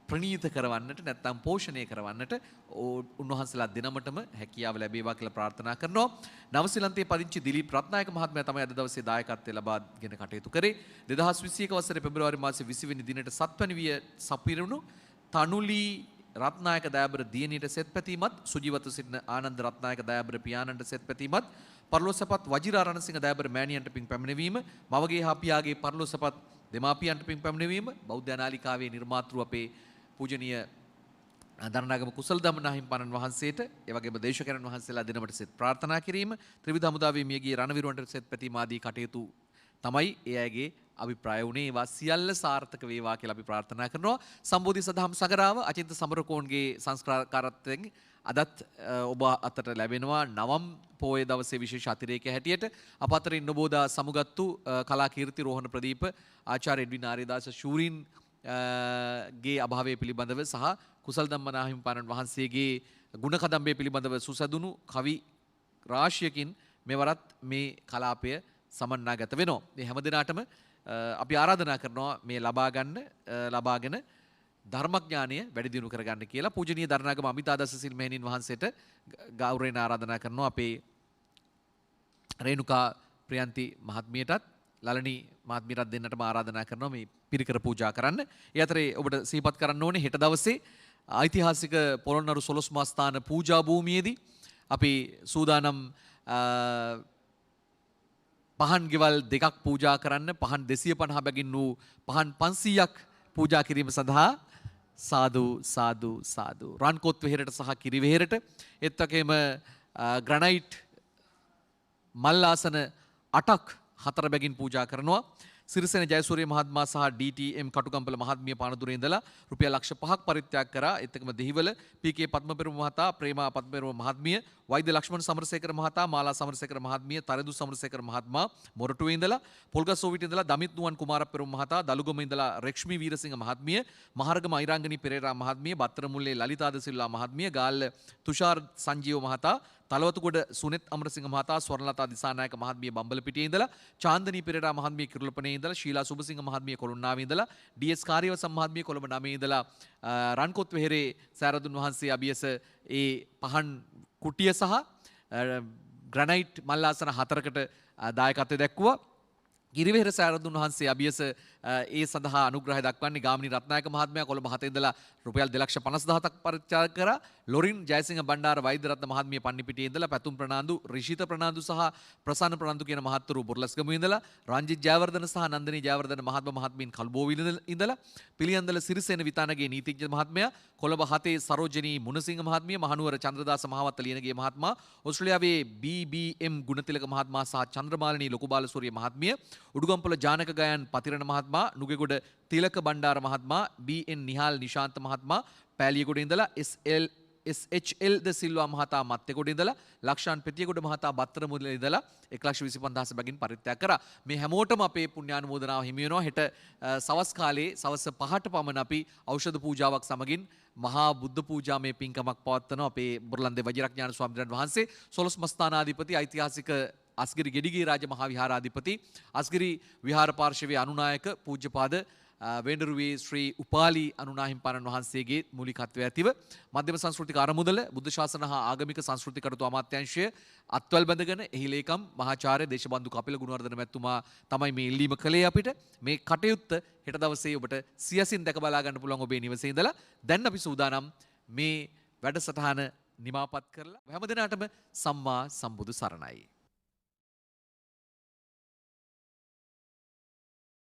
ප්‍රණීත කරවන්නට නැත්නම් පෝෂණය කරවන්නට උන්වහන්සේලා දිනමටම හැකියාව ලැබේවා කියලා ප්‍රාර්ථනා කරනවා. නවසීලන්තයේ පදිංචි දිලීප් රත්නායක මහත්මයා තමයි අද දවසේ දායකත්වය ලබාගෙන කටයුතු කරේ. 2021 වසරේ පෙබරවාරි මාසයේ 20 වෙනි දිනට 7 වෙනි විය සපිරුණු තනුලී රත්නායක දයාබර දියණියට සෙත් පැතීමත්, සුජීවත්ව සිටින ආනන්ද රත්නායක දයාබර පියාණන්ට සෙත් පැතීමත්, පරලෝසපත් වජිරා රණසිංහ දයාබර මෑණියන්ට පින් පැමිණවීම, මවගේ හා පියාගේ පරලෝසපත් දෙමාපියන්ට පින් පැමිණවීම, බෞද්ධ නාලිකාවේ නිර්මාතෘ අපේ පූජනීය දරණාගම කුසල දමනාහිමිපාණන් වහන්සේට, ඒ වගේම දේශකයන්න් වහන්සේලා දිනමට සෙත් ප්‍රාර්ථනා කිරීම, ත්‍රිවිධ හමුදාවේ මියගිය රණවිරුවන්ට සෙත් පැතීම ආදී කටයුතු තමයි ඒ අයගේ අභිප්‍රාය වුණේ. ඒවා සියල්ල සාර්ථක වේවා කියලා අපි ප්‍රාර්ථනා කරනවා. සම්බෝධි සදහම් සගරාව අචින්ත සමරකෝන්ගේ සංස්කාරකාරත්වයෙන් අදත් ඔබ අතට ලැබෙනවා නවම් පෝය දවසේ විශේෂ අතිරේක හැටියට. අප අතරින් නොබෝදා සමුගත්තු කලා කීර්ති රෝහණ ප්‍රදීප ආචාර්ය එඩ්වින් ආර්යදාස ශූරීන් ගේ අභාවය පිළිබඳව සහ කුසල් ධම්මනාහිමිපාණන් වහන්සේගේ ගුණ කදම්බය පිළිබඳව සුසැදුණු කවි රාශියකින් මෙවරත් මේ කලාපය සමන්නාගත වෙනවා. මේ හැම දිනාටම අපි ආරාධනා කරනවා මේ ලබාගෙන ධර්මඥානය වැඩි දියුණු කරගන්න කියලා. පූජනීය දරණාගම අමිතාදස සිල් මෙහෙණින් වහන්සේට ගෞරවයෙන් ආරාධනා කරනවා. අපේ රේණුකා ප්‍රියන්ති මහත්මියටත් ලලනී මහත්මියටත් දෙන්නටම ආරාධනා කරනවා මේ පිරිකර පූජා කරන්න. ඒ අතරේ ඔබට සිහිපත් කරන්න ඕනේ හෙට දවසේ ඓතිහාසික පොළොන්නරු සොළොස්මහාස්ථාන පූජා භූමියේදී අපි සූදානම් පහන් ගෙවල් දෙකක් පූජා කරන්න, පහන් 250 බැගින් වූ පහන් 500ක් පූජා කිරීම සඳහා සාදු සාදු සාදු. රන්කොත් වෙහෙරට සහ කිරි වෙහෙරට ඒත් වගේම ග්‍රැනයිට් මල්ලාසන 8ක් 4 බැගින් පූජා කරනවා. සිරිසෙන ජයසූරිය මහත්මයා සහ DTM කටුගම්පල මහත්මිය පානදුරේ ඉඳලා රුපියල් ලක්ෂ 5ක් පරිත්‍යාග කරා. ඒත් එක්කම දෙහිවල PK පද්මපෙරුම මහතා, ප්‍රේමා පද්මපෙරුම මහත්මිය, වෛද්‍ය ලක්ෂ්මන් සමරසේකර මහතා, මාලා සමරසේකර මහත්මිය, තරදු සමරසේකර මහත්මයා මොරටුවේ ඉඳලා, පොල්ගස්සෝවිට ඉඳලා දමිත් නුවන් කුමාරපෙරුම මහතා, දලුගම ඉඳලා රෙක්ෂ්මි වීරසිංහ මහත්මිය, මහරගම අයිරාංගනී පෙරේරා මහත්මිය, බත්තරමුල්ලේ ලලිතා ද සිල්වා මහත්මිය, ගාල්ල තුෂාර් සංජීව මහතා, තලවතුගොඩ සුනෙත් අමරසිංහ මහතා, ස්වර්ණලතා දිසානායක මහත්මිය බම්බලපිටියේ ඉඳලා, චාන්දනී පෙරේරා මහත්මිය කිරුළපනේ ඉඳලා, ශීලා සුබසිංහ මහත්මිය කොළොන්නාවේ ඉඳලා, DS කාර්යවසම් මහත්මිය කොළඹ 9 ඉඳලා, රන්කොත් වෙහෙරේ සෑරදුන් වහන්සේ අභියස ඒ පහන් කුටිය සහ ග්‍රැනයිට් මල්ලාසන 4කට දායකත්වය දැක්වුවා. ගිරිවෙහෙර සෑරදුන් වහන්සේ අභියස ඒ සඳහා අනුග්‍රහය දක්වන්නේ ගාමිණී රත්නායක මහත්මයා කොළඹ 7 ඉඳලා රුපියල් 2,50,000ක් පරිත්‍යාග කරා. ලොරින් ජයසිංහ බණ්ඩාර වෛද්‍යරත්න මහත්මිය පන්නිපිටියේ ඉඳලා, පැතුම් ප්‍රනාන්දු, රිෂිත ප්‍රනාන්දු සහ ප්‍රසන්න ප්‍රනාන්දු කියන මහත්තුරු බොරලස්ගමුවේ ඉඳලා, රංජිත් ජයවර්ධන සහ නන්දිනී ජයවර්ධන මහත්මීන් කල්බෝවිල ඉඳලා, පිළියන්දල සිරිසේන විතානගේ නීතිඥ මහත්මයා, කොළඹ 7 සරෝජනී මුණසිංහ මහත්මිය, මහනුවර චන්ද්‍රදාස මහවත්ත ලියනගේ මහත්මයා, ඕස්ට්‍රේලියාවේ BBM ගුණතිලක මහත්මයා සහ චන්ද්‍රමාලිනී ලොකුබාලසූරිය මහත්මිය, උඩුගම්පොළ ජානක ගයන් පතිරණ මහත්මයා, නුගේගොඩ තිලක බණ්ඩාර මහත්මයා, BN නිහාල් නිශාන්ත මහත්මයා, පෑලියගොඩ ඉඳලා SHL ද සිල්වා මහතා මත්තේගොඩ ඉඳලා, ලක්ෂාන් පෙතියගොඩ මහතා බත්තරමුල්ලේ ඉඳලා 1,25,000 බැගින් පරිත්‍යාග කරා. මේ හැමෝටම අපේ පුණ්‍යානුමෝදනාව හිමි වෙනවා. හෙට සවස් කාලේ සවස් 5ට පමණ අපි ඖෂධ පූජාවක් සමගින් මහා බුද්ධ පූජාමය පින්කමක් පවත්වනවා. අපේ බොරලන්දේ වජිරඥාන ස්වාමීන් වහන්සේ, සොළොස් මස්ථානාධිපති, ඓතිහාසික අස්ගිරි ගෙඩිගේ රාජ මහා විහාරාධිපති, අස්ගිරි විහාර පාර්ශවයේ අනුනායක පූජ්‍යපාද වේඩරුවේ ශ්‍රී උපාලි අනුනාහිම්පාණන් වහන්සේගේ මූලිකත්වය ඇතිව මධ්‍යම සංස්කෘතික අරමුදල බුද්ධ ශාසන හා ආගමික සංස්කෘතික කටයුතු අමාත්‍යාංශය අත්වැල් බැඳගෙන එහි ලේකම් මහාචාර්ය දේශබන්දු කපිල ගුණවර්ධන මැතිතුමා තමයි මේ ඉල්ලීම කළේ අපිට. මේ කටයුත්ත හෙට දවසේ ඔබට සියසින් දැක බලා ගන්න පුළුවන් ඔබේ නිවසේ ඉඳලා. දැන් අපි සූදානම් මේ වැඩසටහන නිමාපත් කරලා හැමදිනාටම සම්මා සම්බුදු සරණයි.